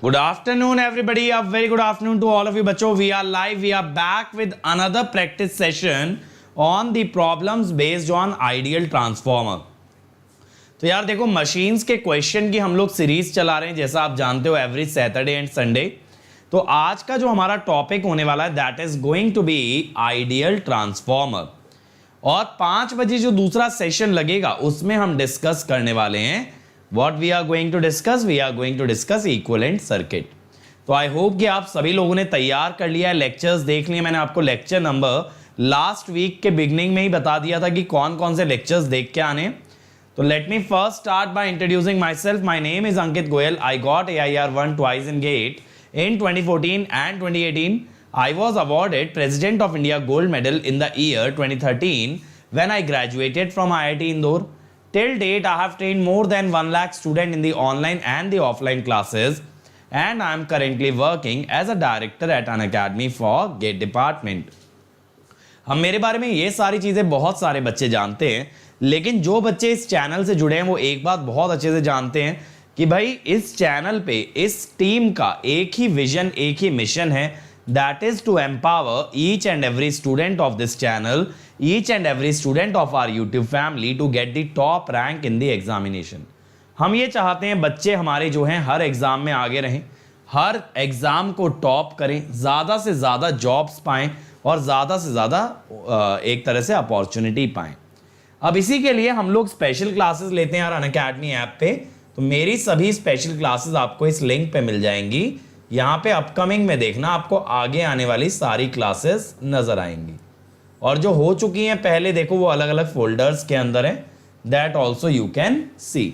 Good afternoon, everybody. A very good afternoon to all of you, बच्चों. We are live. We are back with another practice session on the problems based on ideal transformer. तो यार देखो, machines के question की हम लोग series चला रहे हैं, जैसा आप जानते हो, एवरी सैटरडे एंड संडे. तो आज का जो हमारा टॉपिक होने वाला है that is going to be ideal transformer. और 5 बजे जो दूसरा सेशन लगेगा उसमें हम डिस्कस करने वाले हैं. What we are going to discuss? We are going to discuss equivalent circuit. तो आई होप कि आप सभी लोगों ने तैयार कर लिया है, लेक्चर्स देख लिए. मैंने आपको लेक्चर नंबर लास्ट वीक के बिगनिंग में ही बता दिया था कि कौन कौन से लेक्चर्स देख के आने. तो let me first start by introducing my self. My name is Ankit Goyal. I got AIR 1 twice in GATE in 2014 and 2018. I was awarded President of India Gold Medal in the year 2013 when I graduated from IIT Indore. Till date, I have trained more than 1 lakh students in the online and the offline classes, and I am currently working as a director at an academy for GATE department. हम मेरे बारे में ये सारी चीज़ें बहुत सारे बच्चे जानते हैं, लेकिन जो बच्चे इस चैनल से जुड़े हैं वो एक बात बहुत अच्छे से जानते हैं कि भाई इस चैनल पे इस टीम का एक ही विजन, एक ही मिशन है. That is to empower each and every student of this channel, each and every student of our YouTube family to get the top rank in the examination. हम ये चाहते हैं बच्चे हमारे जो हैं हर एग्ज़ाम में आगे रहें, हर एग्ज़ाम को टॉप करें, ज़्यादा से ज़्यादा जॉब्स पाएं और ज़्यादा से ज़्यादा एक तरह से अपॉर्चुनिटी पाएं. अब इसी के लिए हम लोग स्पेशल क्लासेस लेते हैं यार अनअकैडमी ऐप पे. तो मेरी सभी स्पेशल क्लासेस आपको इस लिंक पे मिल जाएंगी. यहाँ पे अपकमिंग में देखना, आपको आगे आने वाली सारी क्लासेस नजर आएंगी. और जो हो चुकी हैं पहले देखो वो अलग अलग फोल्डर्स के अंदर है. That also you can see.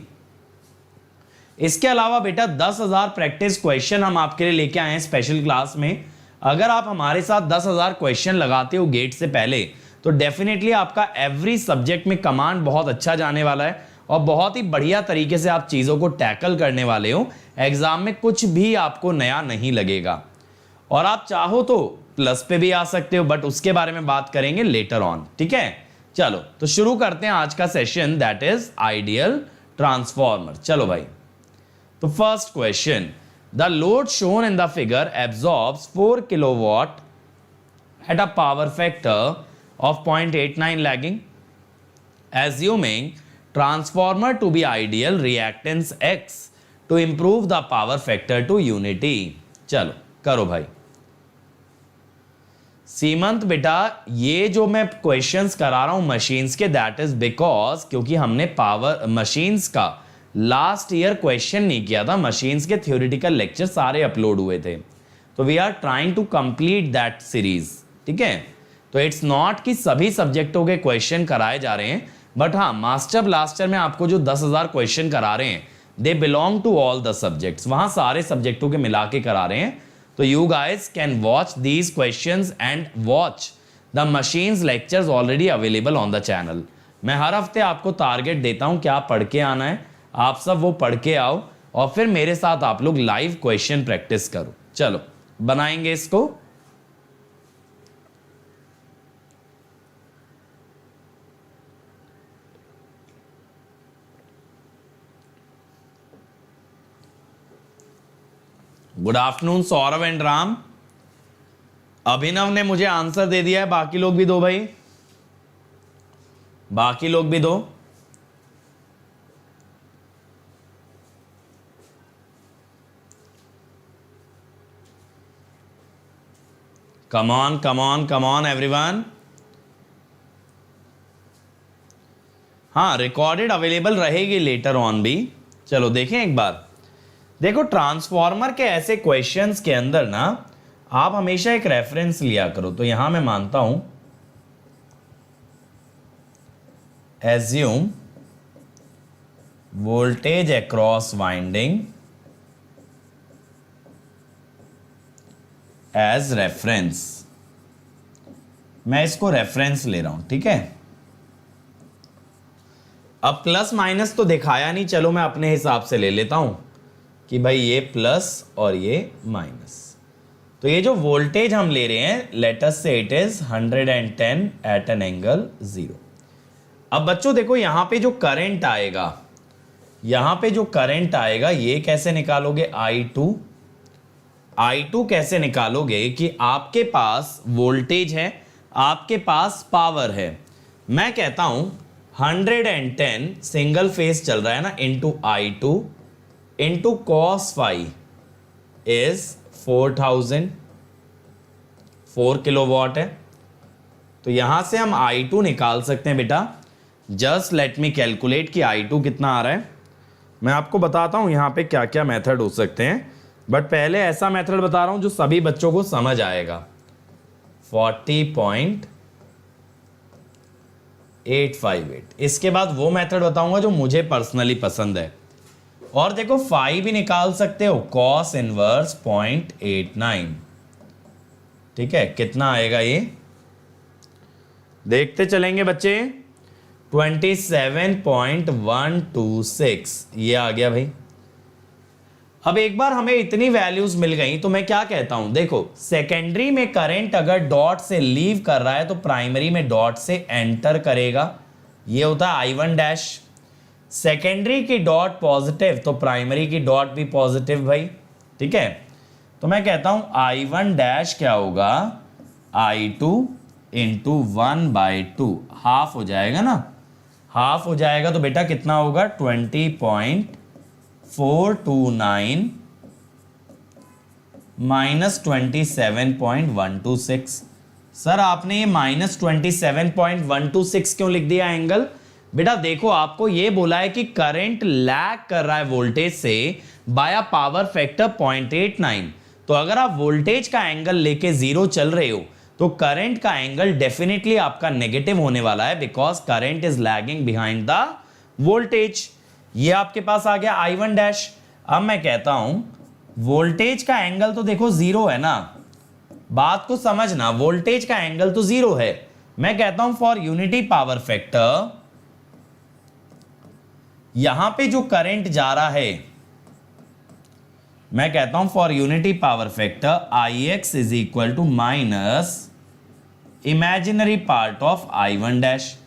इसके अलावा बेटा 10,000 प्रैक्टिस क्वेश्चन हम आपके लिए लेके आए हैं स्पेशल क्लास में. अगर आप हमारे साथ 10,000 क्वेश्चन लगाते हो गेट से पहले तो डेफिनेटली आपका एवरी सब्जेक्ट में कमांड बहुत अच्छा जाने वाला है और बहुत ही बढ़िया तरीके से आप चीज़ों को टैकल करने वाले हो. एग्जाम में कुछ भी आपको नया नहीं लगेगा. और आप चाहो तो प्लस पे भी आ सकते हो, बट उसके बारे में बात करेंगे लेटर ऑन. ठीक है, चलो तो शुरू करते हैं आज का session that is ideal transformer. चलो भाई, तो first question, the load shown in the figure absorbs 4 kilowatt at a power factor of 0.89 lagging. Assuming transformer to be ideal, reactance X to improve the power factor to unity. चलो करो भाई. सीमंत बेटा ये जो मैं क्वेश्चंस करा रहा हूं मशीन्स के दैट इज बिकॉज क्योंकि हमने पावर मशीन्स का लास्ट ईयर क्वेश्चन नहीं किया था. मशीन्स के थ्योरेटिकल लेक्चर सारे अपलोड हुए थे. तो we are trying to complete that series. ठीक है, तो इट्स नॉट कि सभी सब्जेक्टों के क्वेश्चन कराए जा रहे हैं, बट हाँ मास्टर ब्लास्टर में आपको जो 10,000 क्वेश्चन करा रहे हैं they belong to all the subjects. वहां सारे सब्जेक्टों के मिला के करा रहे हैं. तो you guys can watch these questions and watch the machines lectures already available on the channel. मैं हर हफ्ते आपको टारगेट देता हूं क्या पढ़ के आना है. आप सब वो पढ़ के आओ और फिर मेरे साथ आप लोग लाइव क्वेश्चन प्रैक्टिस करो. चलो बनाएंगे इसको. Good afternoon Saurabh and Ram. Abhinav ने मुझे आंसर दे दिया है, बाकी लोग भी दो भाई, बाकी लोग भी दो. Come on come on come on everyone. हाँ रिकॉर्डेड अवेलेबल रहेगी लेटर ऑन भी. चलो देखें एक बार. देखो ट्रांसफॉर्मर के ऐसे क्वेश्चंस के अंदर ना आप हमेशा एक रेफरेंस लिया करो. तो यहां मैं मानता हूं assume voltage across winding as reference. मैं इसको रेफरेंस ले रहा हूं. ठीक है, अब प्लस माइनस तो दिखाया नहीं, चलो मैं अपने हिसाब से ले लेता हूं कि भाई ये प्लस और ये माइनस. तो ये जो वोल्टेज हम ले रहे हैं let us say it is 110 at an angle 0. अब बच्चों देखो यहां पे जो करंट आएगा, यहां पे जो करंट आएगा ये कैसे निकालोगे, I2 I2 कैसे निकालोगे कि आपके पास वोल्टेज है, आपके पास पावर है। मैं कहता हूं 110 सिंगल फेस चल रहा है ना, into I2 into cos phi is 4000, 4 kilowatt है। तो यहां से हम I2 निकाल सकते हैं बेटा। जस्ट लेट मी कैलकुलेट कि I2 कितना आ रहा है। मैं आपको बताता हूं यहां पे क्या क्या मेथड हो सकते हैं, बट पहले ऐसा मेथड बता रहा हूं जो सभी बच्चों को समझ आएगा। 40.858। इसके बाद वो मेथड बताऊंगा जो मुझे पर्सनली पसंद है। और देखो फाई भी निकाल सकते हो, कॉस इनवर्स 0.89। ठीक है, कितना आएगा ये देखते चलेंगे बच्चे। 27.126 ये आ गया भाई। अब एक बार हमें इतनी वैल्यूज मिल गई तो मैं क्या कहता हूं, देखो सेकेंडरी में करंट अगर डॉट से लीव कर रहा है तो प्राइमरी में डॉट से एंटर करेगा, ये होता है I1 डैश। सेकेंडरी की डॉट पॉजिटिव तो प्राइमरी की डॉट भी पॉजिटिव भाई। ठीक है, तो मैं कहता हूं I1 डैश क्या होगा, I2 इंटू 1/2, हाफ हो जाएगा ना, हाफ हो जाएगा तो बेटा कितना होगा 20.429 माइनस 27.126। सर आपने ये माइनस 27.126 क्यों लिख दिया एंगल? बेटा देखो आपको ये बोला है कि करंट लैग कर रहा है वोल्टेज से बाय पावर फैक्टर 0.89। तो अगर आप वोल्टेज का एंगल लेके जीरो चल रहे हो तो करंट का एंगल डेफिनेटली आपका नेगेटिव होने वाला है, because current is lagging behind the voltage. ये आपके पास आ गया I1 डैश। अब मैं कहता हूं वोल्टेज का एंगल तो देखो जीरो है ना, बात को समझना, वोल्टेज का एंगल तो जीरो है। मैं कहता हूं फॉर यूनिटी पावर फैक्टर यहां पे जो करंट जा रहा है, मैं कहता हूं for unity power factor Ix is equal to minus imaginary part of I1 dash.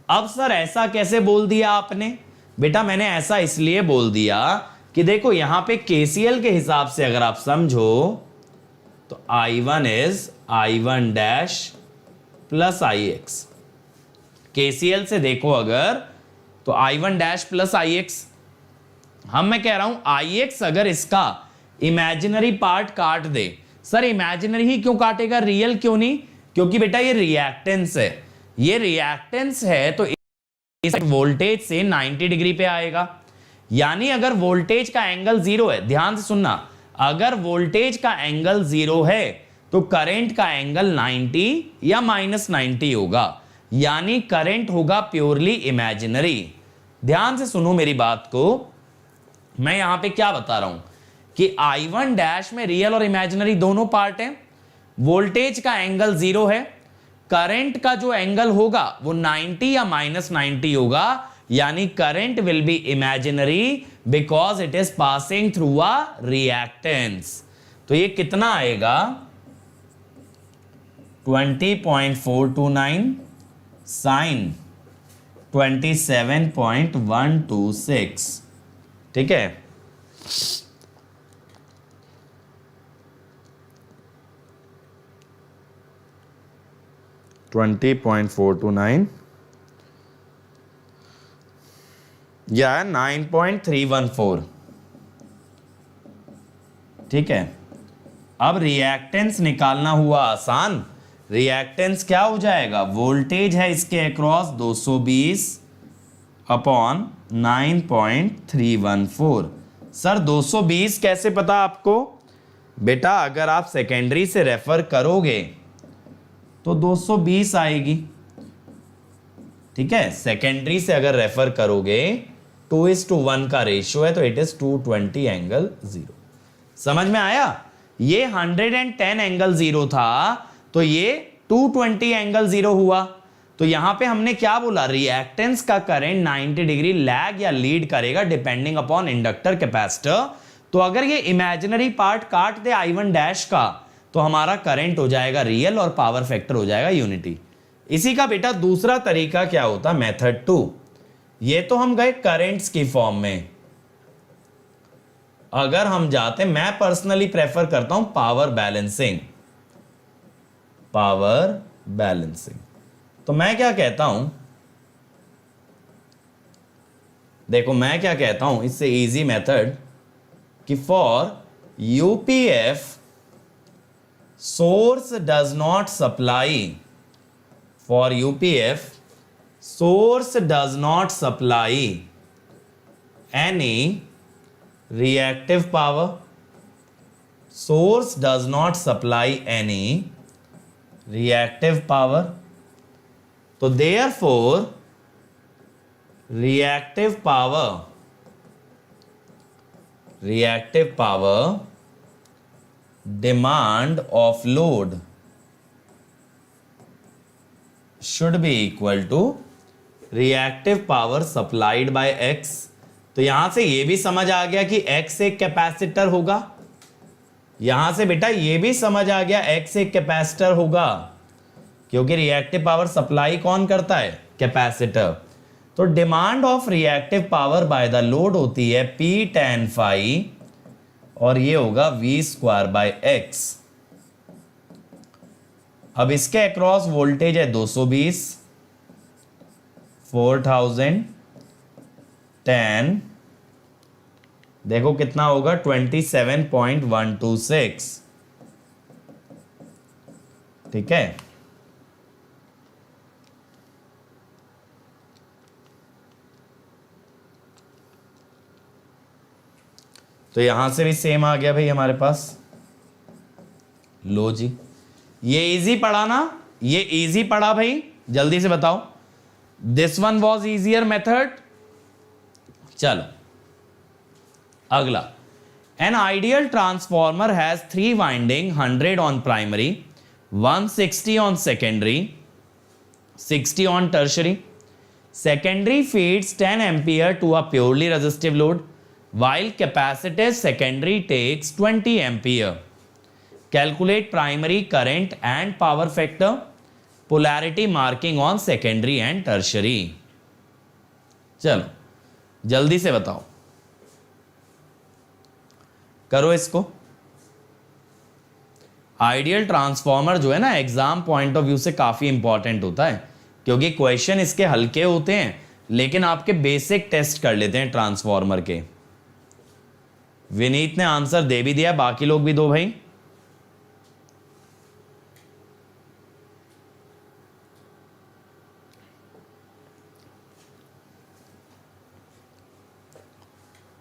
अब सर ऐसा कैसे बोल दिया आपने? बेटा मैंने ऐसा इसलिए बोल दिया कि देखो यहां पे KCL के हिसाब से अगर आप समझो तो I1 is I1 dash plus Ix। KCL से देखो अगर तो I1 डैश प्लस Ix। मैं कह रहा हूं Ix अगर इसका इमेजिनरी पार्ट काट दे, सर इमेजिनरी ही क्यों काटेगा, रियल क्यों नहीं? क्योंकि बेटा ये रिएक्टेंस है, ये रिएक्टेंस है तो इस वोल्टेज से 90 डिग्री पे आएगा। यानी अगर वोल्टेज का एंगल जीरो है, ध्यान से सुनना, अगर वोल्टेज का एंगल जीरो है तो करंट का एंगल 90 या माइनस 90 होगा, यानी करंट होगा प्योरली इमेजिनरी। ध्यान से सुनो मेरी बात को, मैं यहां पे क्या बता रहा हूं कि I1 डैश में रियल और इमेजिनरी दोनों पार्ट हैं। वोल्टेज का एंगल जीरो है, करंट का जो एंगल होगा वो 90 या माइनस 90 होगा, यानी current will be imaginary because it is passing through a reactance. तो ये कितना आएगा 20.429 साइन 27.126। ठीक है, या 9.314। ठीक है, अब रिएक्टेंस निकालना हुआ आसान। रिएक्टेंस क्या हो जाएगा, वोल्टेज है इसके अक्रॉस 220 अपॉन 9.314। सर 220 कैसे पता आपको? बेटा अगर आप सेकेंडरी से रेफर करोगे तो 220 आएगी। ठीक है, सेकेंडरी से अगर रेफर करोगे 2:1 का रेशियो है तो इट इज 220 एंगल जीरो। समझ में आया? ये 110 एंगल जीरो था तो ये 220 एंगल जीरो हुआ। तो यहां पे हमने क्या बोला, रिएक्टेंस का करंट 90 डिग्री लैग या लीड करेगा डिपेंडिंग अपॉन इंडक्टर कैपेसिटर। तो अगर ये इमेजिनरी पार्ट काट दे I1 डैश का तो हमारा करंट हो जाएगा रियल और पावर फैक्टर हो जाएगा यूनिटी। इसी का बेटा दूसरा तरीका क्या होता, मेथड 2। ये तो हम गए करंट्स की फॉर्म में। अगर हम जाते, मैं पर्सनली प्रेफर करता हूं पावर बैलेंसिंग, पावर बैलेंसिंग। तो मैं क्या कहता हूं, देखो मैं क्या कहता हूं इससे इजी मेथड कि for UPF source does not supply, for UPF source does not supply any reactive power, source does not supply any reactive power, तो therefore reactive power demand of load should be equal to reactive power supplied by X। तो यहां से ये भी समझ आ गया कि X एक कैपेसिटर होगा, यहां से बेटा ये भी समझ आ गया X एक कैपेसिटर होगा, क्योंकि रिएक्टिव पावर सप्लाई कौन करता है, कैपेसिटर। तो demand of reactive power by the load होती है P tan phi, और ये होगा V स्क्वायर बाय X। अब इसके अक्रॉस वोल्टेज है 220, 4000 10, देखो कितना होगा 27.126, ठीक है। तो यहां से भी सेम आ गया भाई हमारे पास। लो जी, ये इजी पढ़ा ना, ये इजी पढ़ा भाई, जल्दी से बताओ। This one was easier method. चलो अगला, an ideal transformer has 3 winding, 100 on primary, 160 on secondary, 60 on tertiary. Secondary feeds 10 ampere to a purely resistive load, while capacitive secondary takes 20 ampere. Calculate primary current and power factor, polarity marking on secondary and tertiary। चलो जल्दी से बताओ, करो इसको। Ideal transformer जो है ना, exam point of view से काफी इंपॉर्टेंट होता है, क्योंकि क्वेश्चन इसके हल्के होते हैं लेकिन आपके बेसिक टेस्ट कर लेते हैं ट्रांसफॉर्मर के। विनीत ने आंसर दे भी दिया, बाकी लोग भी दो भाई।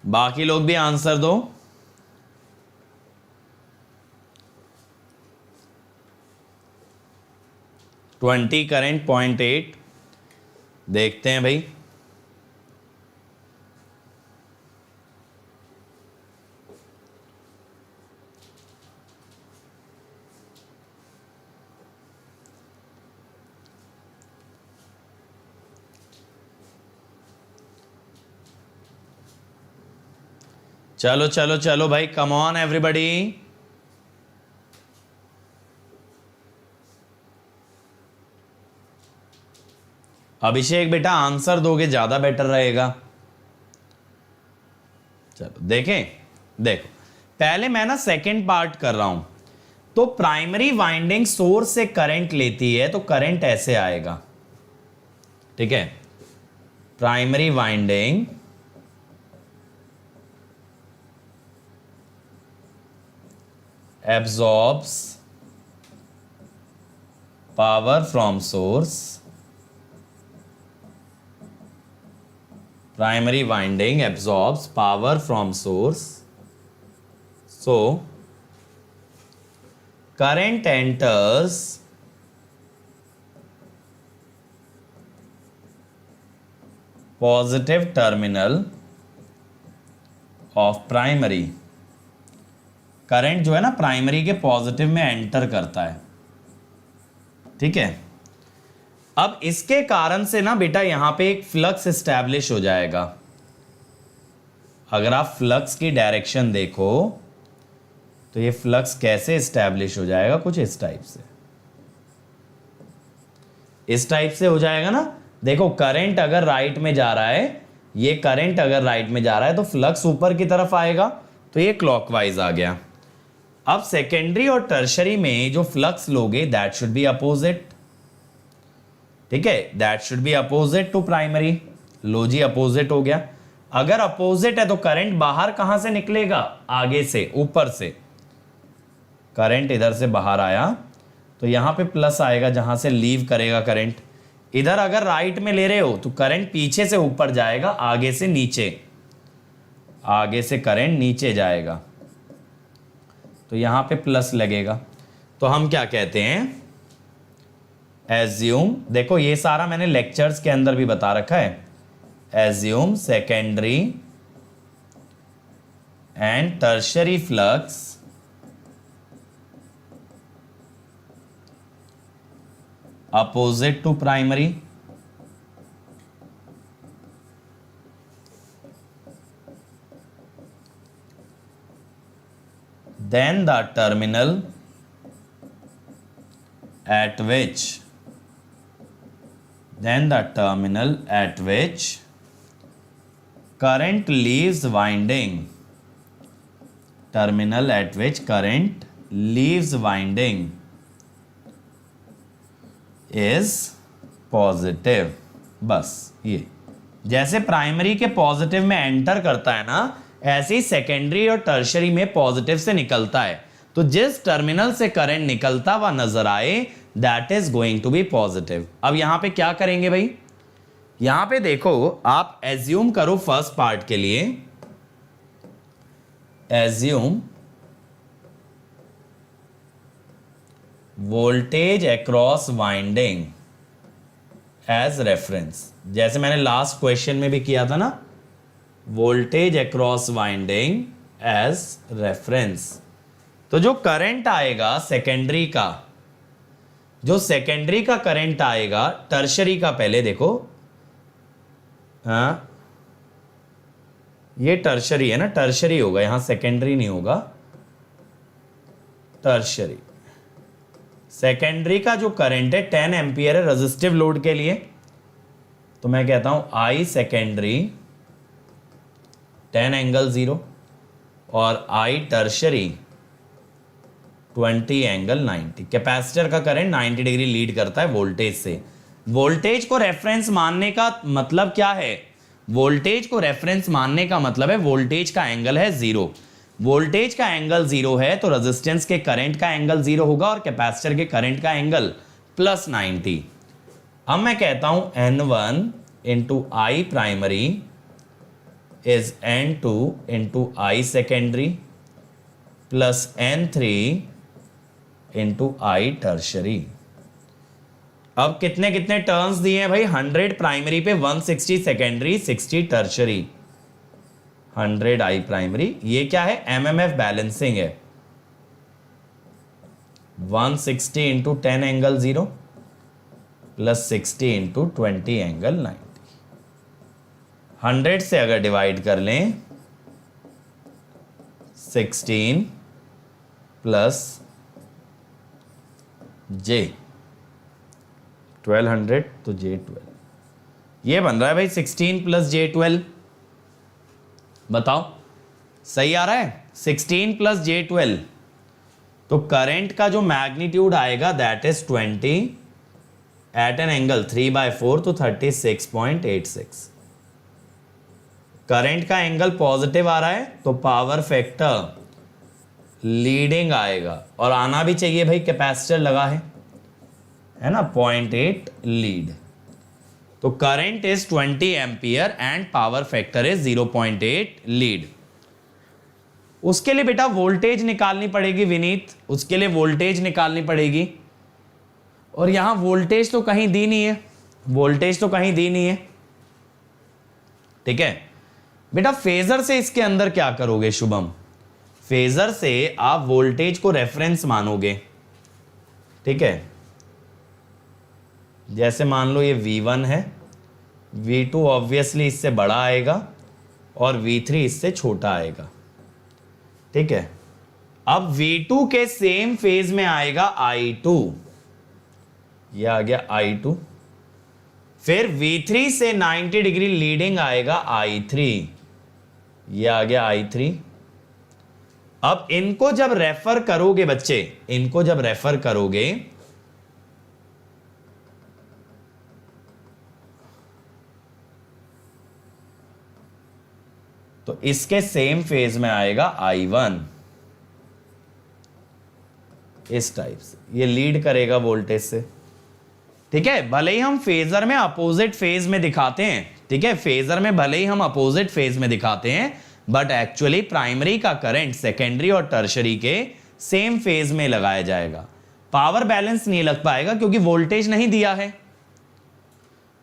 बाकी लोग भी आंसर दो। ट्वेंटी करंट 0.8, देखते हैं भाई। चलो चलो चलो भाई, कम ऑन एवरीबॉडी। अभिषेक बेटा आंसर दोगे ज्यादा बेटर रहेगा। चलो देखें, देखो पहले मैं ना सेकंड पार्ट कर रहा हूं। तो प्राइमरी वाइंडिंग सोर्स से करंट लेती है, तो करंट ऐसे आएगा, ठीक है। Primary winding absorbs power from source, primary winding absorbs power from source, so current enters positive terminal of primary। Current जो है ना प्राइमरी के पॉजिटिव में एंटर करता है, ठीक है। अब इसके कारण से ना बेटा यहां पे एक फ्लक्स एस्टैब्लिश हो जाएगा। अगर आप फ्लक्स की डायरेक्शन देखो तो ये फ्लक्स कैसे एस्टैब्लिश हो जाएगा, कुछ इस टाइप से, इस टाइप से हो जाएगा ना। देखो करंट अगर राइट में जा रहा है, ये करंट अगर राइट में जा रहा है तो फ्लक्स ऊपर की तरफ आएगा, तो ये क्लॉकवाइज आ गया। अब सेकेंडरी और टर्शरी में जो फ्लक्स लोगे दैट शुड बी अपोजिट, ठीक है, that should be opposite to primary. लो जी अपोजिट हो गया। अगर अपोजिट है तो करंट बाहर कहां से निकलेगा, आगे से, ऊपर से। करंट इधर से बाहर आया तो यहां पे प्लस आएगा जहां से लीव करेगा करंट। इधर अगर राइट में ले रहे हो तो करंट पीछे से ऊपर जाएगा, आगे से नीचे, आगे से करंट नीचे जाएगा, तो यहां पे प्लस लगेगा। तो हम क्या कहते हैं, एज्यूम, देखो ये सारा मैंने लेक्चर्स के अंदर भी बता रखा है, assume secondary and tertiary flux opposite to primary, then the terminal at which current leaves winding, terminal at which current leaves winding is positive. बस ये जैसे प्राइमरी के पॉजिटिव में एंटर करता है ना, ऐसे ही सेकेंडरी और टर्शरी में पॉजिटिव से निकलता है। तो जिस टर्मिनल से करंट निकलता हुआ नजर आए that is going to be positive. अब यहां पे क्या करेंगे भाई, यहां पे देखो आप एज्यूम करो फर्स्ट पार्ट के लिए, assume voltage across winding as reference. जैसे मैंने लास्ट क्वेश्चन में भी किया था ना, voltage across winding as reference. तो जो करंट आएगा सेकेंडरी का, जो सेकेंडरी का करंट आएगा टर्शरी का, पहले देखो, हाँ ये टर्शरी है ना, टर्शरी होगा, यहां सेकेंडरी नहीं होगा, टर्शरी। सेकेंडरी का जो करंट है 10 एम्पियर है रेजिस्टिव लोड के लिए, तो मैं कहता हूं आई सेकेंडरी 10 एंगल 0 और आई टर्शरी 20 एंगल 90। कैपेसिटर का करंट 90 डिग्री लीड करता है वोल्टेज से। वोल्टेज को रेफरेंस मानने का मतलब क्या है, वोल्टेज को रेफरेंस मानने का मतलब है वोल्टेज का एंगल है 0। वोल्टेज का एंगल 0 है तो रेजिस्टेंस के करंट का एंगल 0 होगा और कैपेसिटर के करंट का एंगल प्लस 90। अब मैं कहता हूं N1 into I primary is N2 into I secondary plus N3 into I tertiary. अब कितने कितने टर्न्स दिए हैं भाई, 100 प्राइमरी पे, 160 सेकेंडरी, 60 टर्शरी, 100 आई प्राइमरी। ये क्या है, एमएमएफ बैलेंसिंग है। 160 into 10 angle 0 plus 60 into 20 angle 90। 100 से अगर डिवाइड कर लें 16 प्लस जे 1200 तो जे 12, ये बन रहा है भाई 16 प्लस जे 12। बताओ सही आ रहा है, 16 प्लस जे 12। तो करंट का जो मैग्नीट्यूड आएगा that is 20 at an angle 3/4 तो 36.86। करंट का एंगल पॉजिटिव आ रहा है तो पावर फैक्टर लीडिंग आएगा, और आना भी चाहिए भाई, कैपेसिटर लगा है ना, 0.8 लीड। तो current is 20 ampere and power factor is 0.8 lead. उसके लिए बेटा वोल्टेज निकालनी पड़ेगी विनीत, उसके लिए वोल्टेज निकालनी पड़ेगी, और यहां वोल्टेज तो कहीं दी नहीं है, वोल्टेज तो कहीं दी नहीं है। ठीक है बेटा, फेजर से इसके अंदर क्या करोगे शुभम, फेजर से आप वोल्टेज को रेफरेंस मानोगे। ठीक है, जैसे मान लो ये V1 है, V2 ऑब्वियसली इससे बड़ा आएगा और V3 इससे छोटा आएगा। ठीक है, अब V2 के सेम फेज में आएगा I2, ये आ गया I2, फिर V3 से 90 डिग्री लीडिंग आएगा I3, ये आ गया I3, अब इनको जब रेफर करोगे बच्चे, इनको जब रेफर करोगे तो इसके सेम फेज में आएगा I1 इस टाइप से, ये लीड करेगा वोल्टेज से। ठीक है, भले ही हम फेजर में अपोजिट फेज में दिखाते हैं, ठीक है, फेजर में भले ही हम अपोजिट फेज में दिखाते हैं, बट एक्चुअली प्राइमरी का करंट सेकेंडरी और टर्शरी के सेम फेज में लगाया जाएगा। पावर बैलेंस नहीं लग पाएगा क्योंकि वोल्टेज नहीं दिया है।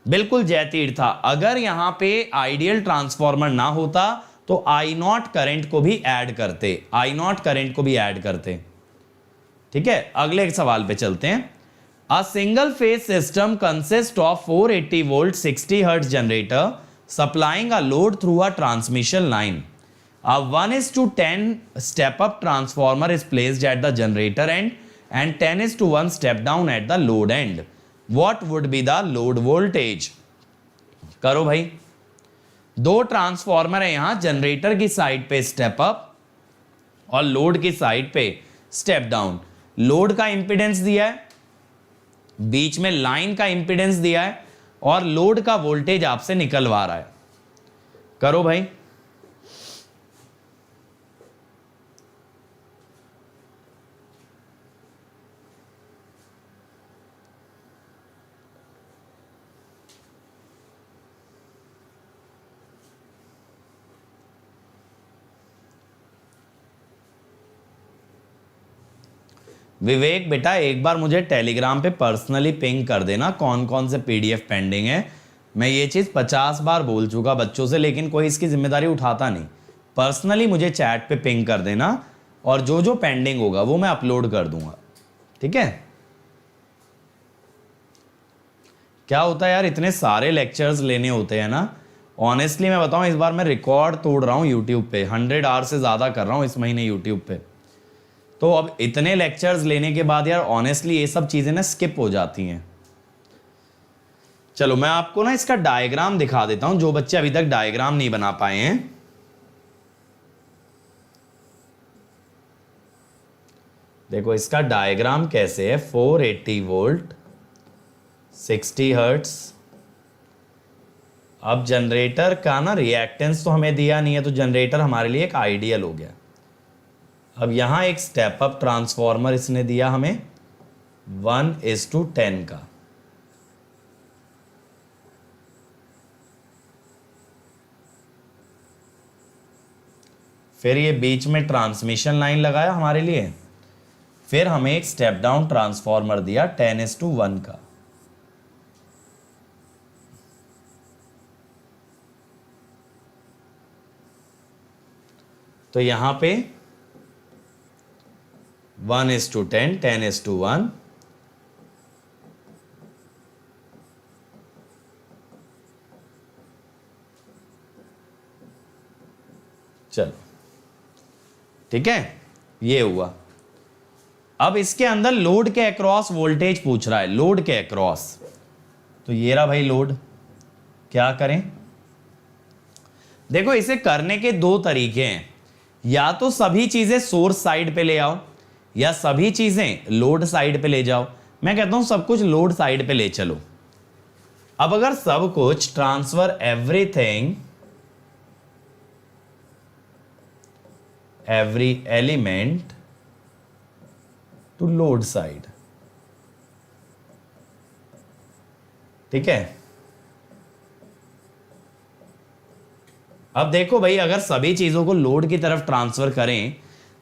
बिल्कुल जयतीर था, अगर यहां पे आइडियल ट्रांसफॉर्मर ना होता तो I0 करंट को भी ऐड करते, I0 करंट को भी ऐड करते। ठीक है, अगले एक सवाल पे चलते हैं। A single phase system consist of 480 volt 60 hertz generator supplying a load through a transmission line. A 1:10 step up transformer is placed at the generator end and 10:1 step down at the load end. What would be the load voltage? करो भाई, दो transformer है यहां, generator की side पे step up और load की side पे स्टेप डाउन। लोड का इंपीडेंस दिया है, बीच में लाइन का इंपीडेंस दिया है और लोड का वोल्टेज आपसे निकलवा रहा है। करो भाई, विवेक बेटा एक बार मुझे टेलीग्राम पे पर्सनली पिंग कर देना कौन कौन से पीडीएफ पेंडिंग है। मैं ये चीज़ 50 बार बोल चुका बच्चों से, लेकिन कोई इसकी जिम्मेदारी उठाता नहीं। पर्सनली मुझे चैट पे पिंग कर देना और जो जो पेंडिंग होगा वो मैं अपलोड कर दूंगा। ठीक है, क्या होता है यार, इतने सारे लेक्चर्स लेने होते हैं ना। ऑनेस्टली मैं बताऊं, इस बार मैं रिकॉर्ड तोड़ रहा हूं यूट्यूब पे, 100 आवर से ज़्यादा कर रहा हूं इस महीने यूट्यूब पे। तो अब इतने लेक्चर्स लेने के बाद यार ऑनेस्टली ये सब चीजें ना स्किप हो जाती हैं। चलो मैं आपको ना इसका डायग्राम दिखा देता हूं, जो बच्चे अभी तक डायग्राम नहीं बना पाए हैं। देखो इसका डायग्राम कैसे है, 480 वोल्ट 60 हर्ट्ज। अब जनरेटर का ना रिएक्टेंस तो हमें दिया नहीं है, तो जनरेटर हमारे लिए एक आइडियल हो गया। अब यहां एक स्टेप अप ट्रांसफॉर्मर इसने दिया हमें 1:10 का। फिर ये बीच में ट्रांसमिशन लाइन लगाया हमारे लिए, फिर हमें एक स्टेप डाउन ट्रांसफॉर्मर दिया 10:1 का। तो यहां पे 1:10 10:1। चलो ठीक है, ये हुआ। अब इसके अंदर लोड के अक्रॉस वोल्टेज पूछ रहा है, लोड के अक्रॉस। तो ये रहा भाई लोड। क्या करें, देखो इसे करने के दो तरीके हैं, या तो सभी चीजें सोर्स साइड पे ले आओ या सभी चीजें लोड साइड पे ले जाओ। मैं कहता हूं सब कुछ लोड साइड पे ले चलो। अब अगर सब कुछ transfer everything, every element to load side, ठीक है। अब देखो भाई, अगर सभी चीजों को लोड की तरफ ट्रांसफर करें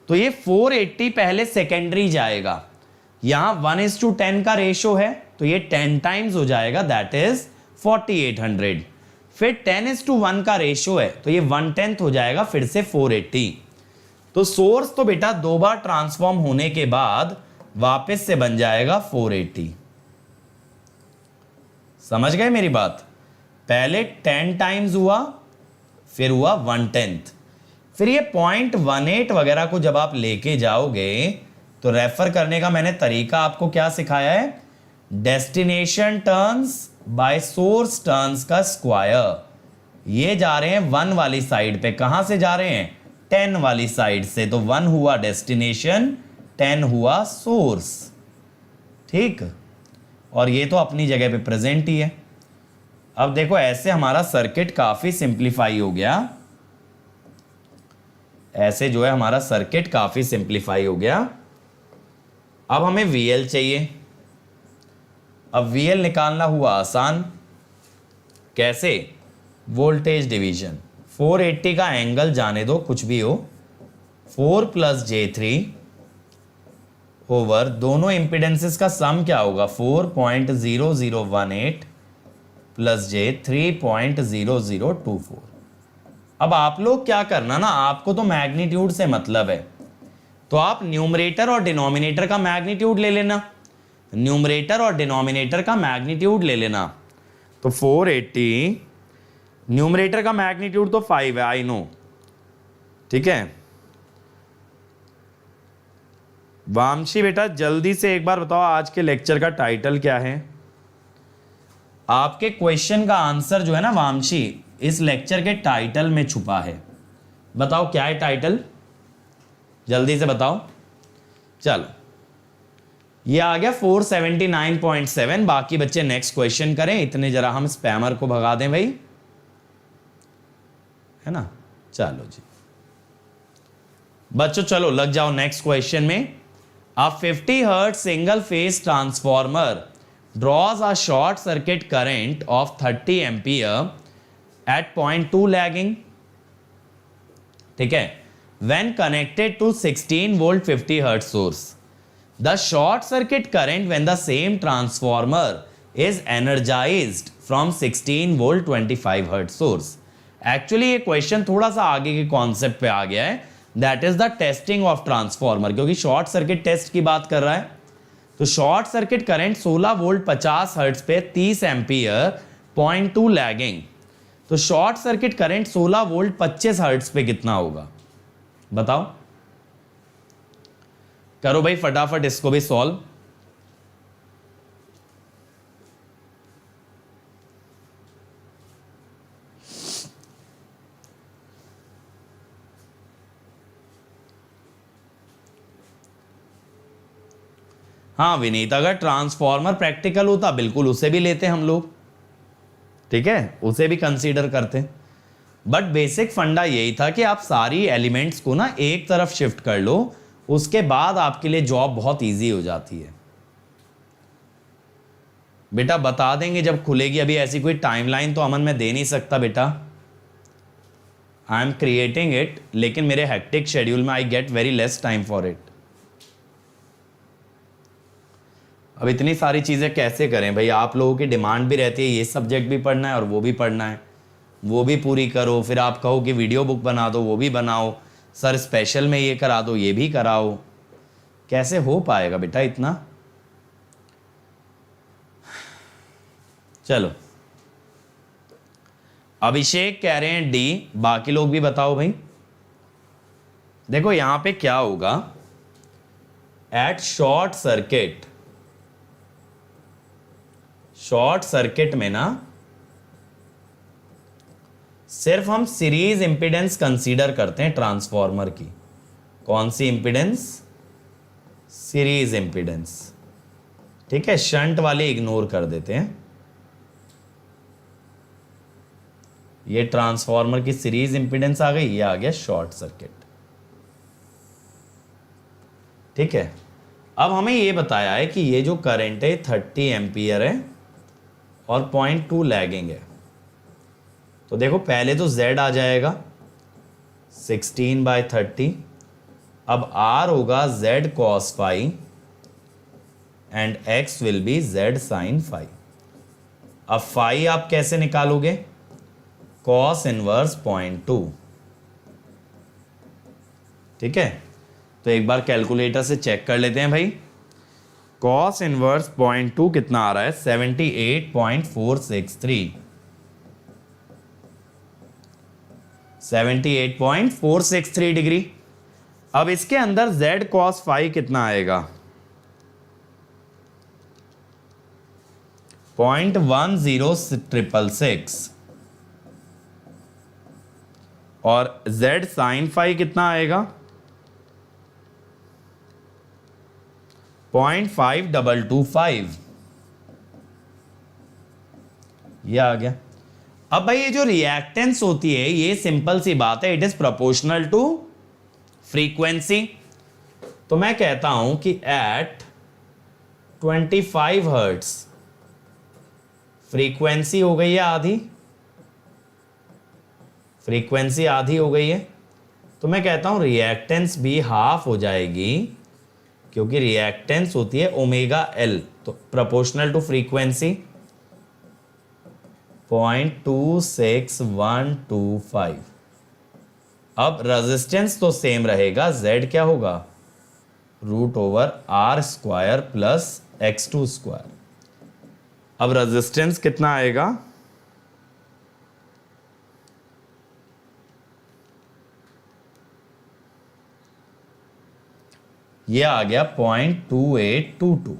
तो ये 480 पहले सेकेंडरी जाएगा। यहां 1:10 का रेशो है तो ये 10 टाइम्स हो जाएगा, दैट इज 4800। फिर 10:1 का रेशो है तो ये 1/10 हो जाएगा, फिर से 480। तो सोर्स तो बेटा दो बार ट्रांसफॉर्म होने के बाद वापस से बन जाएगा 480। समझ गए मेरी बात? पहले 10 टाइम्स हुआ, फिर हुआ 1/10। फिर ये 0.18 वगैरह को जब आप लेके जाओगे तो रेफर करने का मैंने तरीका आपको क्या सिखाया है, destination turns by source turns का स्क्वायर। ये जा रहे हैं 1 वाली साइड पे, कहां से जा रहे हैं, 10 वाली साइड से, तो 1 हुआ डेस्टिनेशन, 10 हुआ सोर्स। ठीक, और ये तो अपनी जगह पे प्रेजेंट ही है। अब देखो ऐसे हमारा सर्किट काफी सिंप्लीफाई हो गया, ऐसे जो है हमारा सर्किट काफी सिंप्लीफाई हो गया। अब हमें VL चाहिए। अब VL निकालना हुआ आसान, कैसे? Voltage division. 480 का एंगल जाने दो कुछ भी हो, 4 + j3 ओवर दोनों इंपिडेंसेस का सम क्या होगा? 4.0018 + j 3.0024। अब आप लोग क्या करना ना, आपको तो मैग्नीट्यूड से मतलब है, तो आप न्यूमरेटर और डिनोमिनेटर का मैग्नीट्यूड ले लेना, न्यूमरेटर और डिनोमिनेटर का मैग्नीट्यूड ले लेना। तो 480 न्यूमरेटर का मैग्नीट्यूड तो 5 है, आई नो, ठीक है। वामशी बेटा जल्दी से एक बार बताओ आज के लेक्चर का टाइटल क्या है? आपके क्वेश्चन का आंसर जो है ना वामशी, इस लेक्चर के टाइटल में छुपा है। बताओ क्या है टाइटल, जल्दी से बताओ। चलो ये आ गया 479.7। बाकी बच्चे नेक्स्ट क्वेश्चन करें, इतने जरा हम स्पैमर को भगा दें भाई, है ना। चलो जी बच्चों, चलो लग जाओ नेक्स्ट क्वेश्चन में। A 50 Hz single phase transformer draws a short circuit current of 30 ampere at 0.2 lagging, ठीक है, when connected to 16 volt 50 Hz source. The short circuit current when the same transformer is energized from 16 volt 25 Hz source. Actually ये question थोड़ा सा आगे के concept पे आ गया है, that is the testing of transformer, क्योंकि शॉर्ट सर्किट टेस्ट की बात कर रहा है। तो short circuit current 16 volt 50 hertz पे 30 एम्पियर 0.2 लैगिंग, तो short circuit current 16 volt 25 hertz पे कितना होगा बताओ। करो भाई फटाफट इसको भी सॉल्व। हाँ विनीत, अगर ट्रांसफॉर्मर प्रैक्टिकल होता बिल्कुल उसे भी लेते हम लोग, ठीक है, उसे भी कंसीडर करते। बट बेसिक फंडा यही था कि आप सारी एलिमेंट्स को ना एक तरफ शिफ्ट कर लो, उसके बाद आपके लिए जॉब बहुत इजी हो जाती है। बेटा बता देंगे जब खुलेगी, अभी ऐसी कोई टाइमलाइन तो अमन मैं दे नहीं सकता बेटा, आई एम क्रिएटिंग इट, लेकिन मेरे हेक्टिक शेड्यूल में I get very less time for it. अब इतनी सारी चीज़ें कैसे करें भाई, आप लोगों की डिमांड भी रहती है, ये सब्जेक्ट भी पढ़ना है और वो भी पढ़ना है, वो भी पूरी करो, फिर आप कहो कि वीडियो बुक बना दो, वो भी बनाओ, सर स्पेशल में ये करा दो, ये भी कराओ, कैसे हो पाएगा बेटा इतना। चलो अभिषेक कह रहे हैं डी, बाकी लोग भी बताओ भाई। देखो यहां पे क्या होगा, at short circuit, short circuit में ना सिर्फ हम सीरीज इंपीडेंस कंसीडर करते हैं ट्रांसफॉर्मर की। कौन सी इंपीडेंस? सीरीज इंपीडेंस, ठीक है, शंट वाले इग्नोर कर देते हैं। ये ट्रांसफॉर्मर की सीरीज इंपीडेंस आ गई, ये आ गया शॉर्ट सर्किट, ठीक है। अब हमें ये बताया है कि ये जो करंट है 30 एम्पियर है और 0.2 लैगिंग है, तो देखो पहले तो Z आ जाएगा 16/30, अब R होगा Z cos phi and X will be Z sin phi। अब phi आप कैसे निकालोगे? cos इनवर्स 0.2, ठीक है। तो एक बार कैलकुलेटर से चेक कर लेते हैं भाई, cos इनवर्स 0.2 कितना आ रहा है? 78.463, 78.463 डिग्री। अब इसके अंदर Z cos phi कितना आएगा? 0.10666, और z साइन फाई कितना आएगा 0.5225, ये आ गया। अब भाई ये जो रिएक्टेंस होती है ये सिंपल सी बात है, it is proportional to frequency. तो मैं कहता हूं कि एट 25 हर्ट्ज फ्रीक्वेंसी हो गई है आधी, फ्रीक्वेंसी आधी हो गई है, तो मैं कहता हूं रिएक्टेंस भी हाफ हो जाएगी, क्योंकि रिएक्टेंस होती है ओमेगा एल, तो प्रोपोर्शनल टू फ्रीक्वेंसी 0.26125। अब रेजिस्टेंस तो सेम रहेगा, Z क्या होगा √r² प्लस x2²। अब रेजिस्टेंस कितना आएगा ये आ गया 0.2822।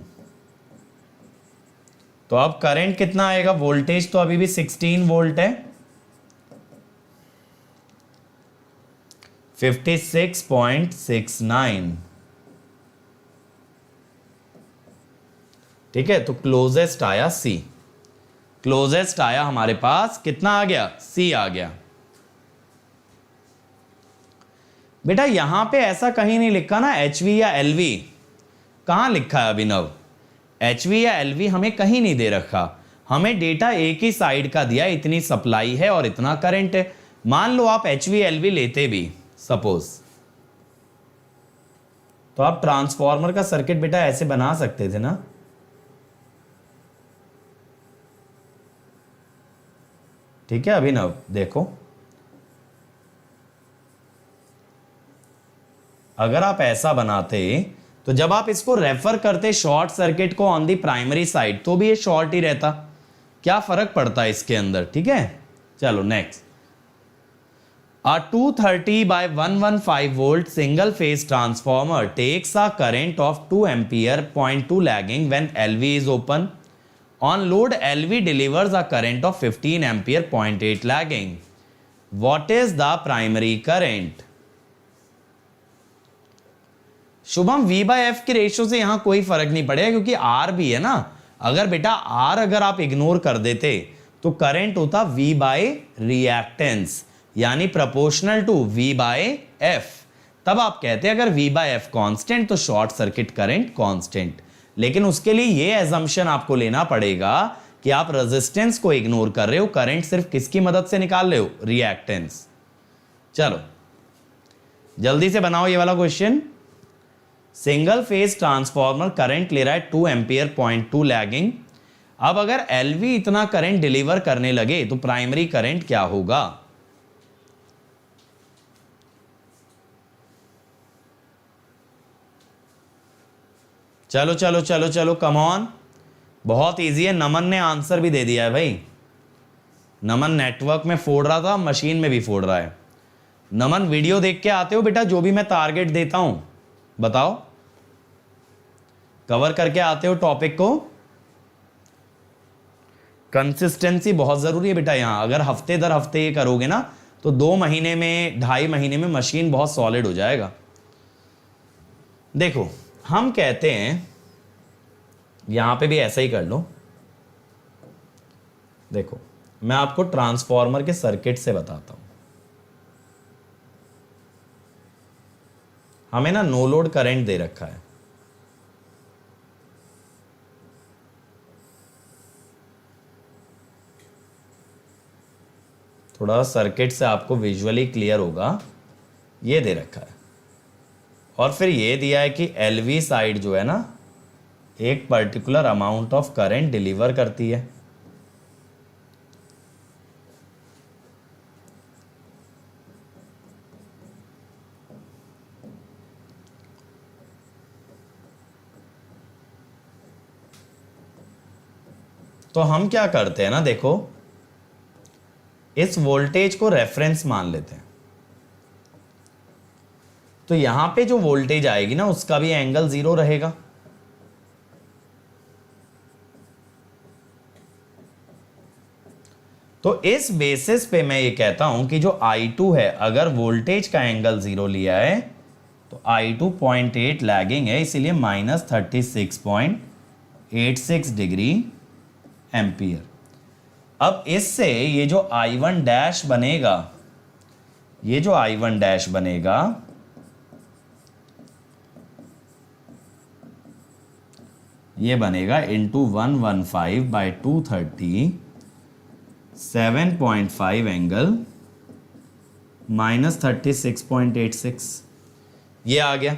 तो अब करंट कितना आएगा, वोल्टेज तो अभी भी 16 वोल्ट है, 56.69। ठीक है, तो क्लोजेस्ट आया C, क्लोजेस्ट आया हमारे पास कितना आ गया C आ गया। बेटा यहां पे ऐसा कहीं नहीं लिखा ना HV या LV, कहां लिखा है अभिनव, HV या LV हमें कहीं नहीं दे रखा, हमें डेटा एक ही साइड का दिया, इतनी सप्लाई है और इतना करंट है। मान लो आप HV LV लेते भी सपोज, तो आप ट्रांसफॉर्मर का सर्किट बेटा ऐसे बना सकते थे ना, ठीक है अभिनव, देखो अगर आप ऐसा बनाते तो जब आप इसको रेफर करते शॉर्ट सर्किट को ऑन दी प्राइमरी साइड, तो भी ये शॉर्ट ही रहता, क्या फर्क पड़ता है इसके अंदर। ठीक है, चलो next. A 230 by 115 volt single phase transformer takes a current of 2 ampere 0.2 lagging when LV is open. On load LV delivers a current of 15 ampere 0.8 lagging. What is the primary current? Shubham V by F के ratio से यहां कोई फर्क नहीं पड़ेगा, क्योंकि R भी है ना। अगर बेटा R अगर आप इग्नोर कर देते तो करंट होता V by रिएक्टेंस, यानी proportional to V by F। तब आप कहते हैं अगर V by F कांस्टेंट तो शॉर्ट सर्किट करंट कांस्टेंट। लेकिन उसके लिए ये एजम्पशन आपको लेना पड़ेगा कि आप रेजिस्टेंस को इग्नोर कर रहे हो, करंट सिर्फ किसकी मदद से निकाल रहे हो, रिएक्टेंस। चलो जल्दी से बनाओ ये वाला question. Single phase transformer current ले रहा है 2 एम्पियर 0.2 लैगिंग। अब अगर LV इतना करंट डिलीवर करने लगे तो प्राइमरी करंट क्या होगा। चलो चलो चलो चलो कम ऑन, बहुत इजी है। नमन ने आंसर भी दे दिया है भाई, नमन नेटवर्क में फोड़ रहा था, मशीन में भी फोड़ रहा है। नमन वीडियो देख के आते हो बेटा, जो भी मैं टारगेट देता हूं बताओ, कवर करके आते हो टॉपिक को। कंसिस्टेंसी बहुत जरूरी है बेटा यहां, अगर हफ्ते दर हफ्ते ये करोगे ना तो 2 महीने में 2.5 महीने में मशीन बहुत सॉलिड हो जाएगा। देखो हम कहते हैं, यहां पे भी ऐसा ही कर लो। देखो मैं आपको ट्रांसफॉर्मर के सर्किट से बताता हूं। हमें ना नो लोड करंट दे रखा है, थोड़ा सर्किट से आपको विजुअली क्लियर होगा। ये दे रखा है और फिर ये दिया है कि LV साइड जो है ना एक particular amount of current deliver करती है। तो हम क्या करते हैं ना, देखो इस वोल्टेज को रेफरेंस मान लेते हैं, तो यहां पे जो वोल्टेज आएगी ना उसका भी एंगल 0 रहेगा। तो इस बेसिस पे मैं ये कहता हूं कि जो I2 है, अगर वोल्टेज का एंगल 0 लिया है तो I2 0.8 लैगिंग है, इसीलिए -36.86 डिग्री एम्पियर। अब इससे ये जो I1 डैश बनेगा, ये जो I1 डैश बनेगा ये बनेगा इंटू 115/230 7.5 एंगल -36.86 ये आ गया।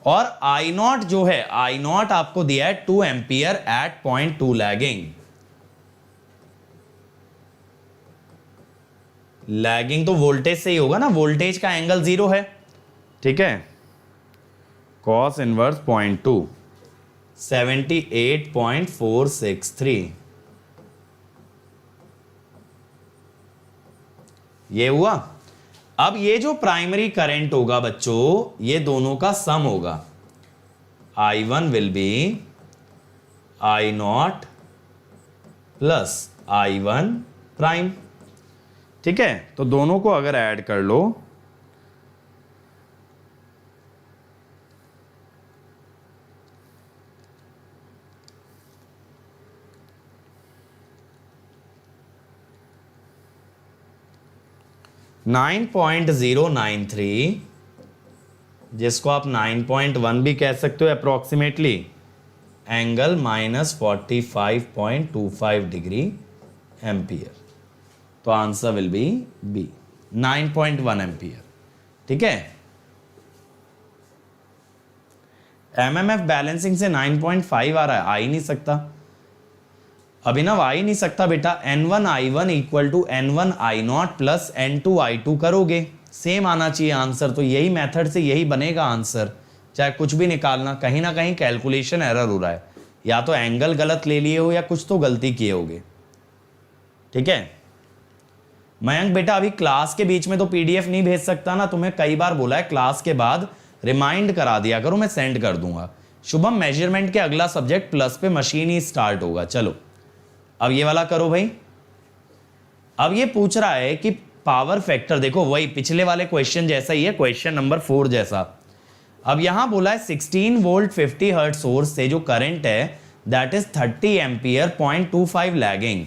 और I0 जो है, I0 आपको दिया है 2 एम्पियर एट 0.2 लैगिंग। लैगिंग तो वोल्टेज से ही होगा ना, वोल्टेज का एंगल 0 है, ठीक है। कॉस इनवर्स 0.2 78.463 ये हुआ। अब ये जो प्राइमरी करंट होगा बच्चों, ये दोनों का सम होगा। I1 will be I0 plus I1 prime, ठीक है। तो दोनों को अगर ऐड कर लो, (9.093) जिसको आप 9.1 भी कह सकते हो अप्रोक्सीमेटली, एंगल -45.25 डिग्री एम्पियर। तो answer will be B, 9.1 ampere, ठीक है। एमएमएफ बैलेंसिंग से 9.5 आ रहा है, आ ही नहीं सकता अभिनव, आ ही नहीं सकता बेटा। N1 I1 equal to N1 I0 plus N2 I2 करोगे, सेम आना चाहिए आंसर। तो यही मेथड से यही बनेगा आंसर, चाहे कुछ भी निकालना। कहीं ना कहीं कैलकुलेशन एरर हो रहा है, या तो एंगल गलत ले लिए हो या कुछ तो गलती किए होगे, ठीक है। मयंक बेटा अभी क्लास के बीच में तो PDF नहीं भेज सकता ना, तुम्हें कई बार बोला है क्लास के बाद रिमाइंड करा दिया करो, मैं सेंड कर दूंगा। शुभम मेजरमेंट के अगला सब्जेक्ट प्लस पे मशीन ही स्टार्ट होगा। चलो अब ये वाला करो भाई। अब ये पूछ रहा है कि पावर फैक्टर, देखो वही पिछले वाले क्वेश्चन जैसा ही है, क्वेश्चन नंबर 4 जैसा। अब यहां बोला है 16 वोल्ट 50 हर्ट्ज सोर्स से जो करंट है दैट इज 30 एम्पियर 0.25 लैगिंग।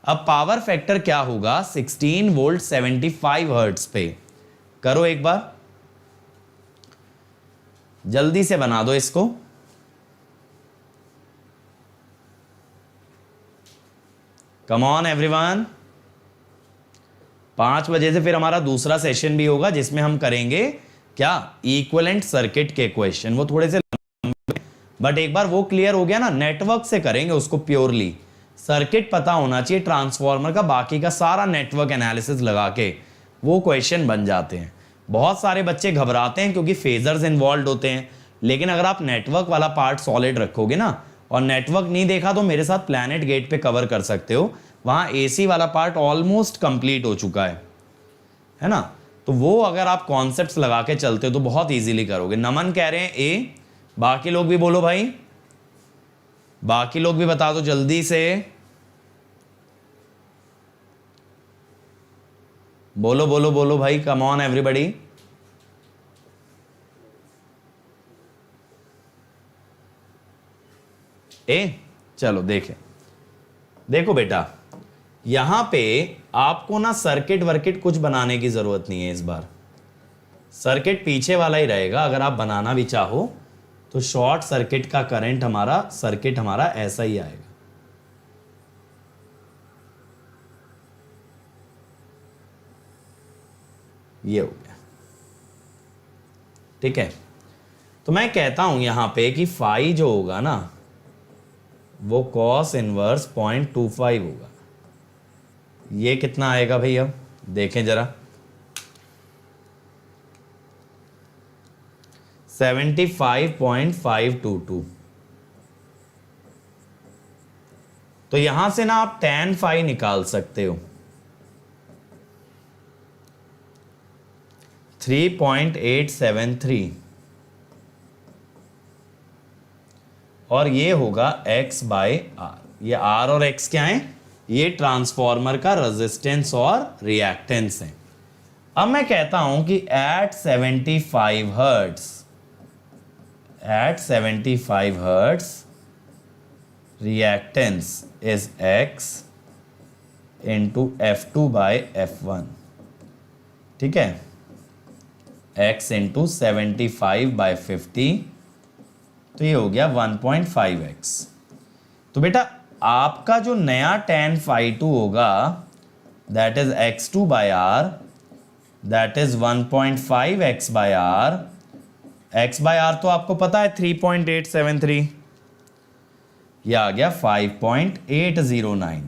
अब पावर फैक्टर क्या होगा 16 वोल्ट 75 हर्ट्ज पे। करो एक बार, जल्दी से बना दो इसको। कम ऑन एवरीवन, 5 बजे से फिर हमारा दूसरा सेशन भी होगा जिसमें हम करेंगे क्या, इक्विवेलेंट सर्किट के क्वेश्चन। वो थोड़े से लंबे, बट एक बार वो क्लियर हो गया ना, नेटवर्क से करेंगे उसको प्योरली। सर्किट पता होना चाहिए ट्रांसफॉर्मर का, बाकी का सारा नेटवर्क एनालिसिस लगा के वो क्वेश्चन बन जाते हैं। बहुत सारे बच्चे घबराते हैं क्योंकि फेजर्स इन्वॉल्व होते हैं, लेकिन अगर आप नेटवर्क वाला पार्ट सॉलिड रखोगे ना, और नेटवर्क नहीं देखा तो मेरे साथ प्लैनेट गेट पे कवर कर सकते हो, वहां AC वाला पार्ट ऑलमोस्ट कंप्लीट हो चुका है ना। तो वो अगर आप कॉन्सेप्ट्स लगा के चलते हो तो बहुत इजीली करोगे। नमन कह रहे हैं A, बाकी लोग भी बोलो भाई, बाकी लोग भी बता दो जल्दी से, बोलो बोलो बोलो भाई, कम ऑन एवरीबॉडी। चलो देखें, देखो बेटा यहां पे आपको ना सर्किट वर्किट कुछ बनाने की जरूरत नहीं है। इस बार सर्किट पीछे वाला ही रहेगा, अगर आप बनाना भी चाहो तो शॉर्ट सर्किट का करंट हमारा, सर्किट हमारा ऐसा ही आएगा। ये हो गया, ठीक है। तो मैं कहता हूं यहां पे कि फाई जो होगा ना वो कॉस इनवर्स 0.25 होगा। ये कितना आएगा भाई, अब देखें जरा, 75.522। तो यहां से ना आप tan फाई निकाल सकते हो, 3.873, और ये होगा x/r। ये r और x क्या है, ये ट्रांसफॉर्मर का रेजिस्टेंस और रिएक्टेंस है। अब मैं कहता हूं कि at 75 hertz reactance is x into F2 by F1, ठीक है, x इंटू 75 बाई 50, तो ये हो गया 1.5x। तो बेटा आपका जो नया tan phi 2 होगा that is x2 by R, that is 1.5x by R. x by R तो आपको पता है 3.873, यह आ गया 5.809।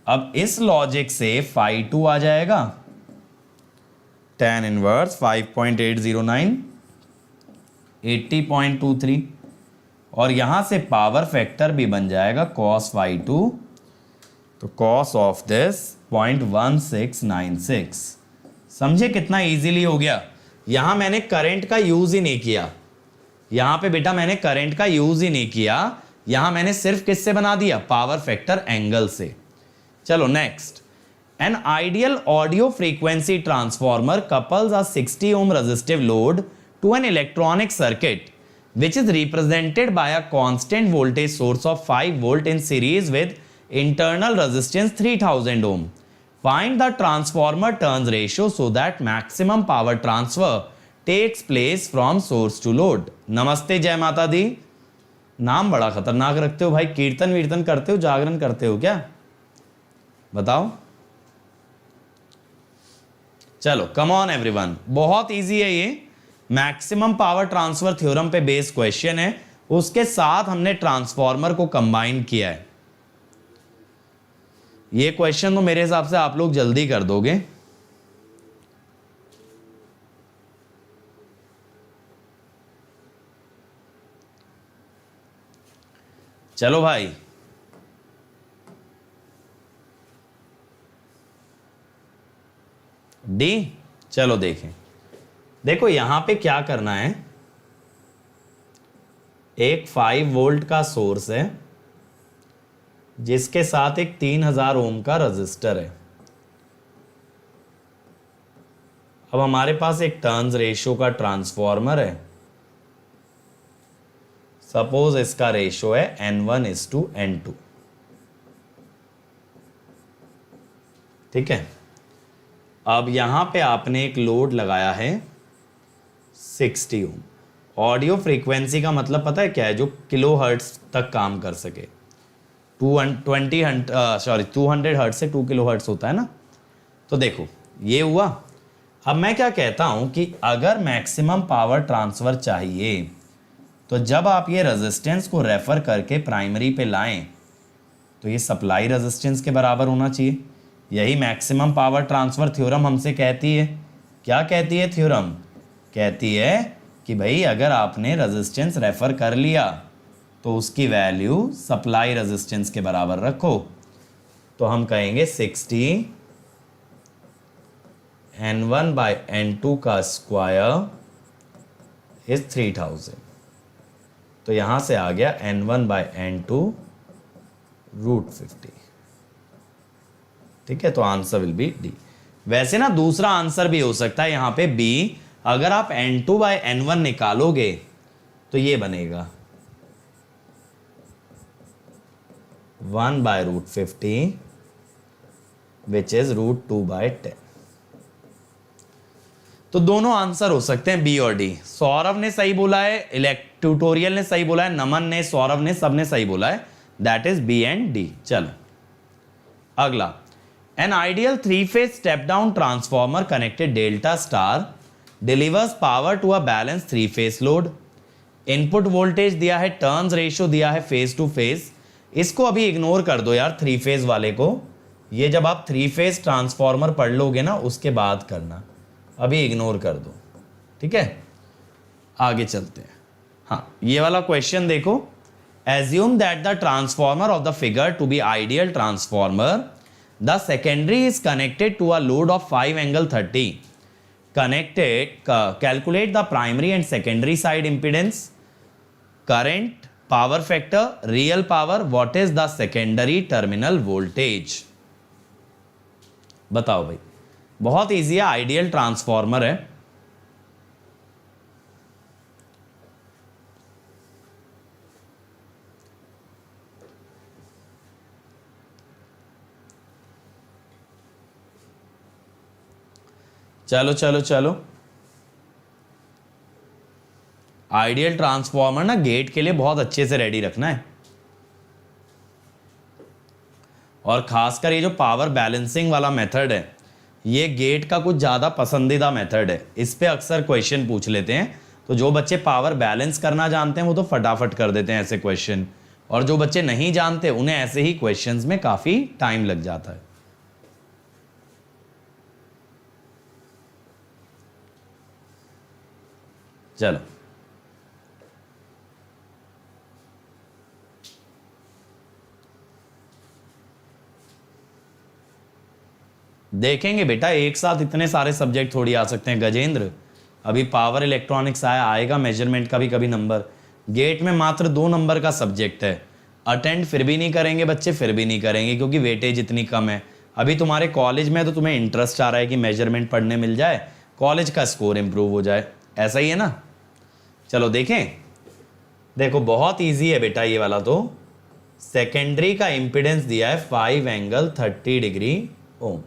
अब इस लॉजिक से phi 2 आ जाएगा tan इनवर्स 5.809 80.23, और यहां से पावर फैक्टर भी बन जाएगा cos phi 2, तो cos ऑफ दिस 0.1696। समझे कितना इजीली हो गया। यहां मैंने करंट का यूज ही नहीं किया, यहां पे बेटा मैंने करंट का यूज ही नहीं किया, यहां मैंने सिर्फ किससे बना दिया, पावर फैक्टर एंगल से। चलो next, an ideal audio frequency transformer couples a 60 ohm resistive load to an electronic circuit which is represented by a constant voltage source of 5 volt in series with internal resistance 3000 ohm. Find the transformer turns ratio so that maximum power transfer takes place from source to load. नमस्ते, जय माता दी। नाम बड़ा खतरनाक रखते हो भाई, कीर्तन वीर्तन करते हो, जागरण करते हो क्या, बताओ। चलो कम ऑन एवरीवन, बहुत इजी है ये, मैक्सिमम पावर ट्रांसफर थ्योरम पे बेस क्वेश्चन है, उसके साथ हमने ट्रांसफॉर्मर को कंबाइन किया है। ये क्वेश्चन तो मेरे हिसाब से आप लोग जल्दी कर दोगे। चलो भाई, डी, चलो देखें। देखो यहां पे क्या करना है, एक 5 वोल्ट का सोर्स है जिसके साथ एक 3000 ओम का रजिस्टर है। अब हमारे पास एक टर्न्स रेशियो का ट्रांसफॉर्मर है, सपोज इसका रेशियो है N1:N2, ठीक है। अब यहां पे आपने एक लोड लगाया है 60 ओम। ऑडियो फ्रीक्वेंसी का मतलब पता है क्या है, जो किलो हर्ट्ज तक काम कर सके। 200 हर्ट्ज से 2 किलो हर्ट्ज होता है ना। तो देखो ये हुआ। अब मैं क्या कहता हूं कि अगर मैक्सिमम पावर ट्रांसफर चाहिए तो जब आप ये रेजिस्टेंस को रेफर करके प्राइमरी पे लाएं तो ये सप्लाई रेजिस्टेंस के बराबर होना चाहिए। यही मैक्सिमम पावर ट्रांसफर थ्योरम हमसे कहती है। क्या कहती है थ्योरम? कहती है कि भाई अगर आपने रेजिस्टेंस रेफर कर लिया तो उसकी वैल्यू सप्लाई रेजिस्टेंस के बराबर रखो। तो हम कहेंगे 60 N1/N2 का स्क्वायर इज 3000। तो यहां से आ गया N1/N2 √50। ठीक है, तो आंसर विल बी डी। वैसे ना दूसरा आंसर भी हो सकता है यहां पे बी। अगर आप N2/N1 निकालोगे तो ये बनेगा 1/√50 विच इज √2/10। तो दोनों आंसर हो सकते हैं बी और डी। सौरभ ने सही बोला है, ट्यूटोरियल ने सही बोला है, नमन ने, सौरभ ने, सबने सही बोला है। That is B and D. चलो अगला, an ideal 3-phase step down transformer connected delta star delivers power to a balance 3-phase load. Input voltage दिया है, टर्न्स रेशियो दिया है फेज टू फेज। इसको अभी इग्नोर कर दो यार 3-phase वाले को। ये जब आप 3-phase ट्रांसफॉर्मर पढ़ लोगे ना उसके बाद करना, अभी इग्नोर कर दो। ठीक है, आगे चलते हैं। हाँ, ये वाला क्वेश्चन देखो। Assume that the transformer of the figure to be ideal transformer, the secondary is connected to a load of 5∠30। Connected, calculate the primary and secondary side impedance, current power factor, real power, what is the secondary terminal voltage. बताओ भाई, बहुत easy है, ideal transformer है। चलो चलो चलो, ideal transformer ना gate के लिए बहुत अच्छे से रेडी रखना है, और खासकर ये जो पावर बैलेंसिंग वाला मेथड है, ये गेट का कुछ ज़्यादा पसंदीदा मेथड है। इस पे अक्सर क्वेश्चन पूछ लेते हैं, तो जो बच्चे पावर बैलेंस करना जानते हैं वो तो फटाफट कर देते हैं ऐसे क्वेश्चन, और जो बच्चे नहीं जानते उन्हें ऐसे ही क्वेश्चंस में काफ़ी टाइम लग जाता है। चलो देखेंगे बेटा, एक साथ इतने सारे सब्जेक्ट थोड़ी आ सकते हैं गजेंद्र। अभी पावर इलेक्ट्रॉनिक्स आएगा मेजरमेंट का भी कभी नंबर, गेट में मात्र 2 नंबर का सब्जेक्ट है। अटेंड फिर भी नहीं करेंगे बच्चे, फिर भी नहीं करेंगे क्योंकि वेटेज इतनी कम है। अभी तुम्हारे कॉलेज में तो तुम्हें इंटरेस्ट आ रहा है कि मेजरमेंट पढ़ने मिल जाए, कॉलेज का स्कोर इंप्रूव हो जाए, ऐसा ही है ना। चलो देखें, देखो बहुत ईजी है बेटा ये वाला। तो सेकेंडरी का इंपिडेंस दिया है 5 एंगल 30 डिग्री ओम।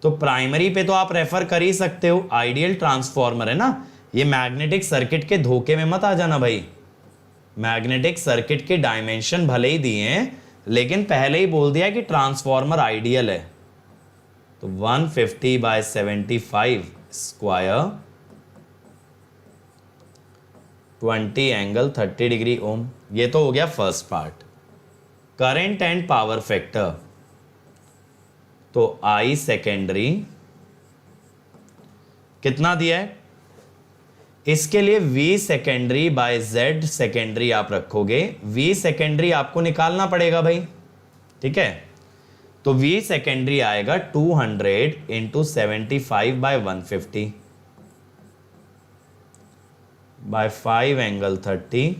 तो प्राइमरी पे तो आप रेफर कर ही सकते हो, आइडियल ट्रांसफॉर्मर है ना। ये मैग्नेटिक सर्किट के धोखे में मत आ जाना भाई। मैग्नेटिक सर्किट के डायमेंशन भले ही दिए हैं, लेकिन पहले ही बोल दिया कि ट्रांसफॉर्मर आइडियल है। तो 150/75 स्क्वायर 20 एंगल 30 डिग्री ओम। ये तो हो गया first part. Current and power factor, तो I सेकेंडरी कितना दिया है, इसके लिए V secondary by Z secondary आप रखोगे। V सेकेंडरी आपको निकालना पड़ेगा भाई, ठीक है। तो V सेकेंडरी आएगा 200 into 75/150 by 5 angle 30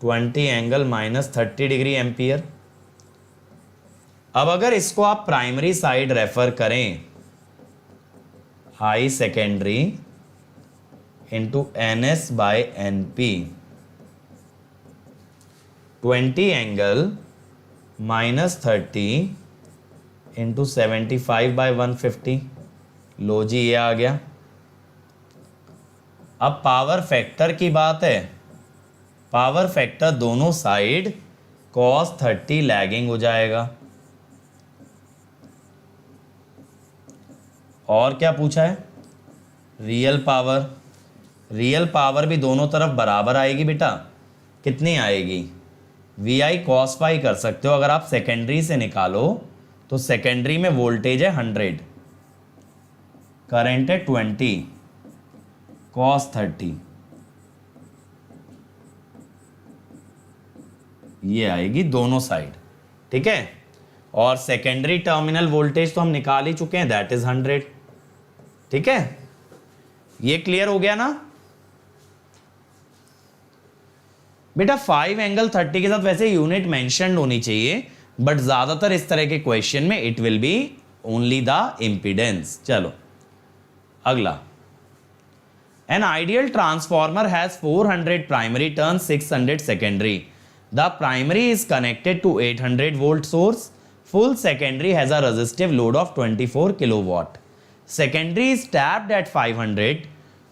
20 angle -30 degree ampere. अब अगर इसको आप प्राइमरी साइड रेफर करें, I secondary into NS/NP 20 angle -30 into 75/150। लो जी ये आ गया। अब पावर फैक्टर की बात है, पावर फैक्टर दोनों साइड cos 30 लैगिंग हो जाएगा। और क्या पूछा है, रियल पावर। रियल पावर भी दोनों तरफ बराबर आएगी बेटा। कितनी आएगी, VI cos phi कर सकते हो। अगर आप सेकेंडरी से निकालो तो सेकेंडरी में वोल्टेज है 100, करंट है 20, cos 30, ये आएगी दोनों साइड, ठीक है। और सेकेंडरी टर्मिनल वोल्टेज तो हम निकाल ही चुके हैं, दैट इज 100, ठीक है। ये क्लियर हो गया ना बेटा। 5 एंगल 30 के साथ वैसे यूनिट मेंशन्ड होनी चाहिए, बट ज्यादातर इस तरह के क्वेश्चन में it will be only the impedance. चलो अगला, an ideal transformer has 400 primary turn 600 secondary. The primary is connected to 800 volt source. Full secondary has a resistive load of 24 kilowatt. Secondary is tapped at 500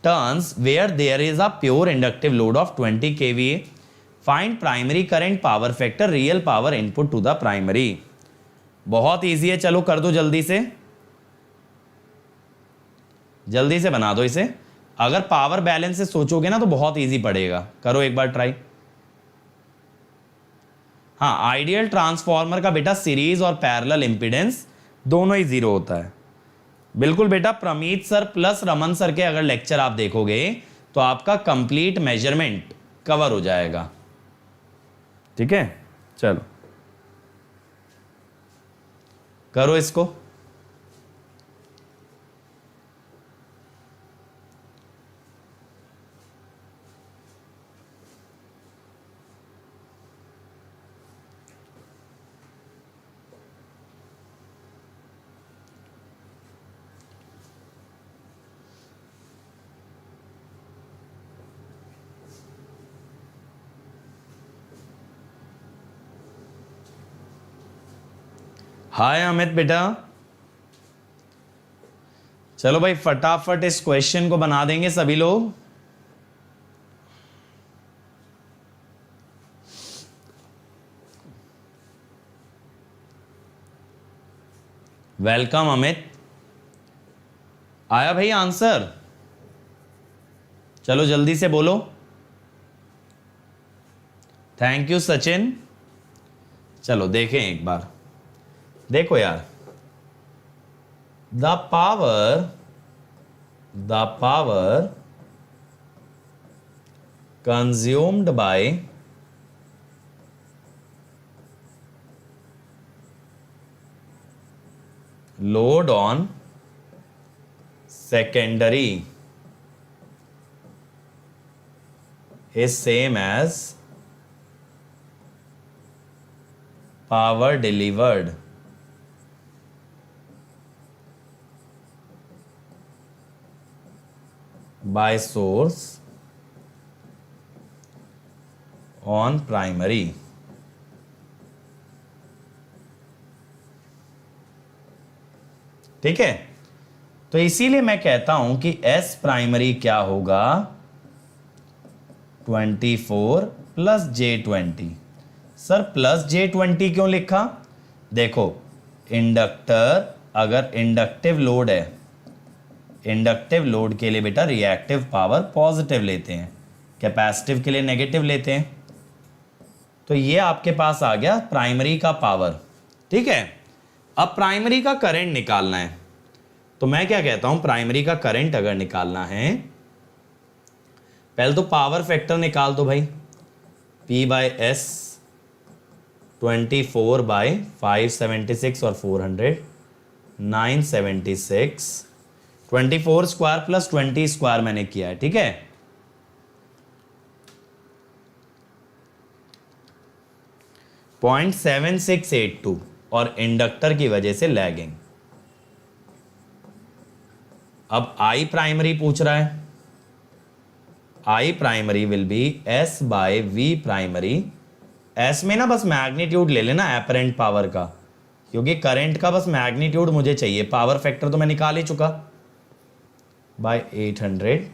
turns where there is a pure inductive load of 20 kVA. Find primary current, power factor, real power input to the primary. बहुत easy है, चलो कर दो जल्दी से, जल्दी से बना दो इसे। अगर पावर बैलेंस से सोचोगे ना तो बहुत इजी पड़ेगा, करो एक बार ट्राई। हाँ, आइडियल ट्रांसफॉर्मर का बेटा सीरीज और पैरेलल इंपीडेंस दोनों ही 0 होता है। बिल्कुल बेटा, Pramit sir plus Raman sir के अगर लेक्चर आप देखोगे तो आपका कंप्लीट मेजरमेंट कवर हो जाएगा, ठीक है। चलो करो इसको। हाय अमित बेटा, चलो भाई फटाफट इस क्वेश्चन को बना देंगे सभी लोग। वेलकम अमित। आया भाई आंसर? चलो जल्दी से बोलो। Thank you Sachin. चलो देखें एक बार, देखो यार, the power consumed by load on secondary is same as power delivered by source on primary। ठीक है, तो इसीलिए मैं कहता हूं कि S प्राइमरी क्या होगा, 24 plus J20। Sir plus J20 क्यों लिखा? देखो इंडक्टर, अगर इंडक्टिव लोड है, इंडक्टिव लोड के लिए बेटा रिएक्टिव पावर पॉजिटिव लेते हैं, कैपेसिटिव के लिए नेगेटिव लेते हैं। तो ये आपके पास आ गया प्राइमरी का पावर। ठीक है, अब प्राइमरी का करंट निकालना है, तो मैं क्या कहता हूं, प्राइमरी का करंट अगर निकालना है, पहले तो पावर फैक्टर निकाल दो भाई, P/S 24/576 और 400 976, 24 स्क्वायर प्लस 20 स्क्वायर मैंने किया है। ठीक है, .7682 और इंडक्टर की वजह से लैगिंग। अब आई प्राइमरी पूछ रहा है, I primary will be S/V primary. S में ना बस मैग्नीट्यूड ले लेना एपरेंट पावर का, क्योंकि करंट का बस मैग्नीट्यूड मुझे चाहिए, पावर फैक्टर तो मैं निकाल ही चुका, बाय 800।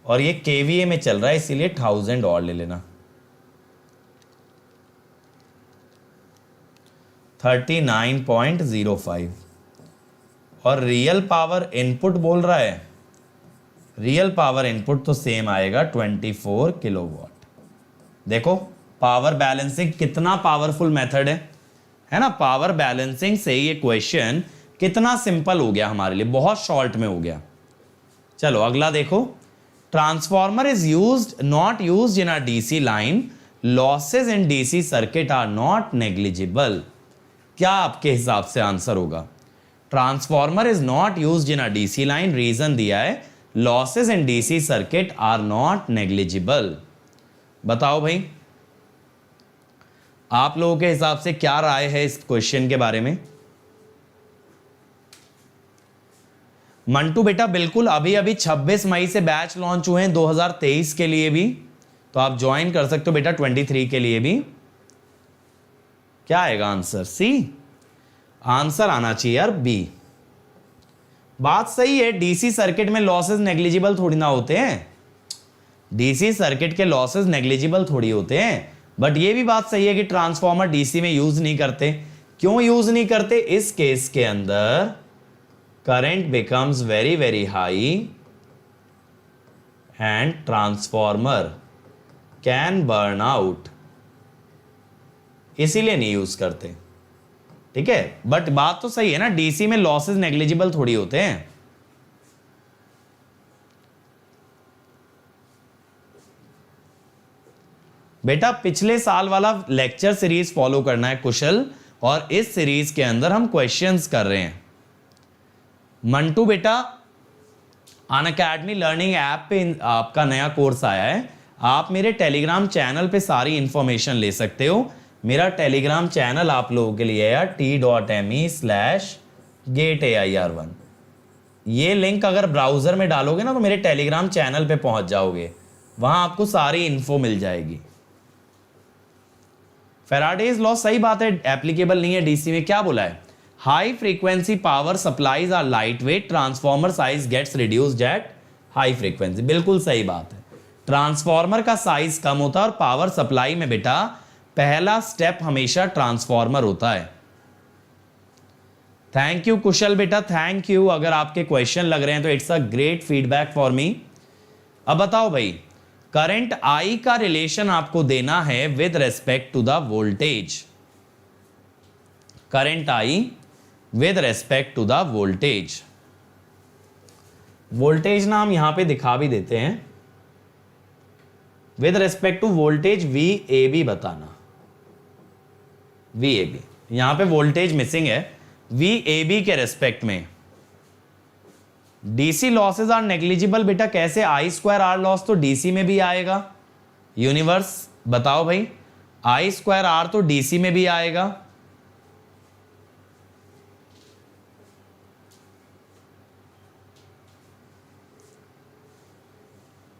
और ये KVA में चल रहा है इसीलिए 1000 और ले लेना, 39.05। और रियल पावर इनपुट बोल रहा है, रियल पावर इनपुट तो सेम आएगा 24 किलोवाट। देखो पावर बैलेंसिंग कितना पावरफुल मेथड है ना। पावर बैलेंसिंग से ये क्वेश्चन कितना सिंपल हो गया हमारे लिए, बहुत शॉर्ट में हो गया। चलो अगला देखो, transformer is used not used in a DC line, losses in DC circuit are not negligible. क्या आपके हिसाब से आंसर होगा? Transformer is not used in a DC line, reason दिया है losses in DC circuit are not negligible. बताओ भाई आप लोगों के हिसाब से क्या राय है इस क्वेश्चन के बारे में? मंटू बेटा बिल्कुल, अभी अभी 26 मई से बैच लॉन्च हुए हैं 2023 के लिए भी, तो आप ज्वाइन कर सकते हो बेटा 23 के लिए भी। क्या आएगा आंसर? सी। आंसर आना चाहिए यार बी। बात सही है, डीसी सर्किट में लॉसेस नेग्लिजिबल थोड़ी ना होते हैं, डीसी सर्किट के लॉसेस नेग्लिजिबल थोड़ी होते हैं। बट ये भी बात सही है कि ट्रांसफॉर्मर डीसी में यूज नहीं करते। क्यों यूज नहीं करते? इस केस के अंदर current becomes very very high and transformer can burn out, इसीलिए नहीं यूज करते। ठीक है, बट बात तो सही है ना, डीसी में लॉसेस नेग्लिजिबल थोड़ी होते हैं। बेटा पिछले साल वाला लेक्चर सीरीज फॉलो करना है कुशल, और इस सीरीज के अंदर हम क्वेश्चंस कर रहे हैं। मंटू बेटा अनअकैडमी लर्निंग ऐप पे आपका नया कोर्स आया है, आप मेरे टेलीग्राम चैनल पे सारी इंफॉर्मेशन ले सकते हो। मेरा टेलीग्राम चैनल आप लोगों के लिए है t.me/gateair1। ये लिंक अगर ब्राउजर में डालोगे ना तो मेरे टेलीग्राम चैनल पे पहुंच जाओगे, वहां आपको सारी इन्फो मिल जाएगी। फैराडेज लॉ सही बात है, एप्लीकेबल नहीं है डीसी में, क्या बोला है? High frequency power supplies are light weight, transformer size gets reduced at high frequency. बिल्कुल सही बात है, ट्रांसफॉर्मर का साइज कम होता है और पावर सप्लाई में बेटा पहला स्टेप हमेशा ट्रांसफॉर्मर होता है। थैंक यू कुशल बेटा, थैंक यू। अगर आपके क्वेश्चन लग रहे हैं तो it's a great feedback for me. अब बताओ भाई, करंट आई का रिलेशन आपको देना है with respect to the voltage. Current I with respect to the voltage. Voltage ना हम यहां पे दिखा भी देते हैं। With respect to voltage V A B बताना। वी ए बी, यहां पे वोल्टेज मिसिंग है। वी ए बी के रेस्पेक्ट में डीसी लॉसेज आर नेग्लिजिबल। बेटा कैसे, आई स्क्वायर आर लॉस तो डीसी में भी आएगा। यूनिवर्स बताओ भाई, आई स्क्वायर आर तो डीसी में भी आएगा।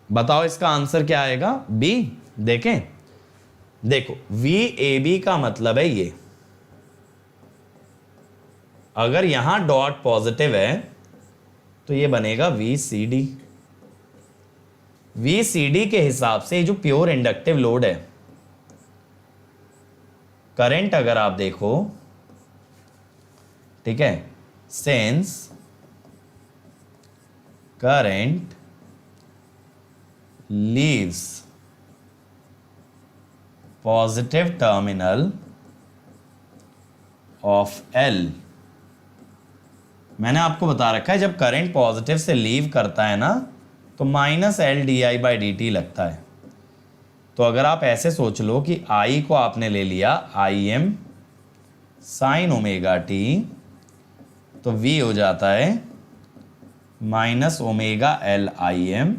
बताओ इसका आंसर क्या आएगा, बी। देखें, देखो वी ए बी का मतलब है ये, अगर यहां डॉट पॉजिटिव है तो ये बनेगा V C D. V C D के हिसाब से जो प्योर इंडक्टिव लोड है, करंट अगर आप देखो, ठीक है, sense current leaves positive terminal of L. मैंने आपको बता रखा है जब करंट पॉजिटिव से लीव करता है ना तो minus L D I by D T लगता है। तो अगर आप ऐसे सोच लो कि आई को आपने ले लिया I am sine omega T, तो वी हो जाता है minus omega L I am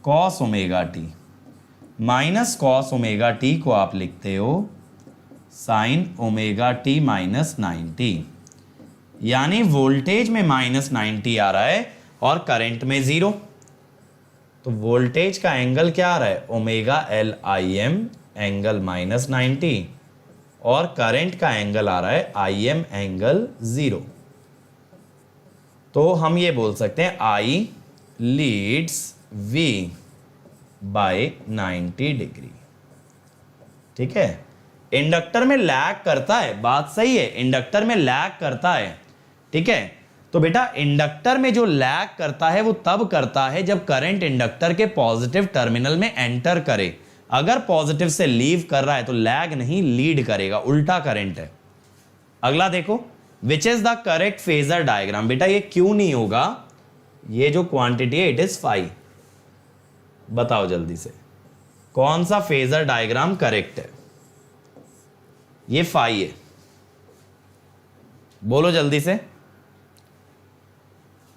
cos omega T. Minus cos omega T को आप लिखते हो साइन ओमेगा टी माइनस 90, यानी वोल्टेज में माइनस 90 आ रहा है और करंट में 0। तो वोल्टेज का एंगल क्या आ रहा है, omega L I am angle minus 90, और करंट का एंगल आ रहा है आई एम एंगल 0। तो हम ये बोल सकते हैं आई लीड्स वी बाय 90 डिग्री। ठीक है, इंडक्टर में लैग करता है, बात सही है, इंडक्टर में लैग करता है। ठीक है, तो बेटा इंडक्टर में जो लैग करता है वो तब करता है जब करंट इंडक्टर के पॉजिटिव टर्मिनल में एंटर करे। अगर पॉजिटिव से लीव कर रहा है तो लैग नहीं, लीड करेगा, उल्टा करंट है। अगला देखो, which is the correct phasor diagram. बेटा ये क्यों नहीं होगा, ये जो क्वांटिटी है इट इज फाई। बताओ जल्दी से कौन सा फेजर डायग्राम करेक्ट है। ये फाई है, बोलो जल्दी से।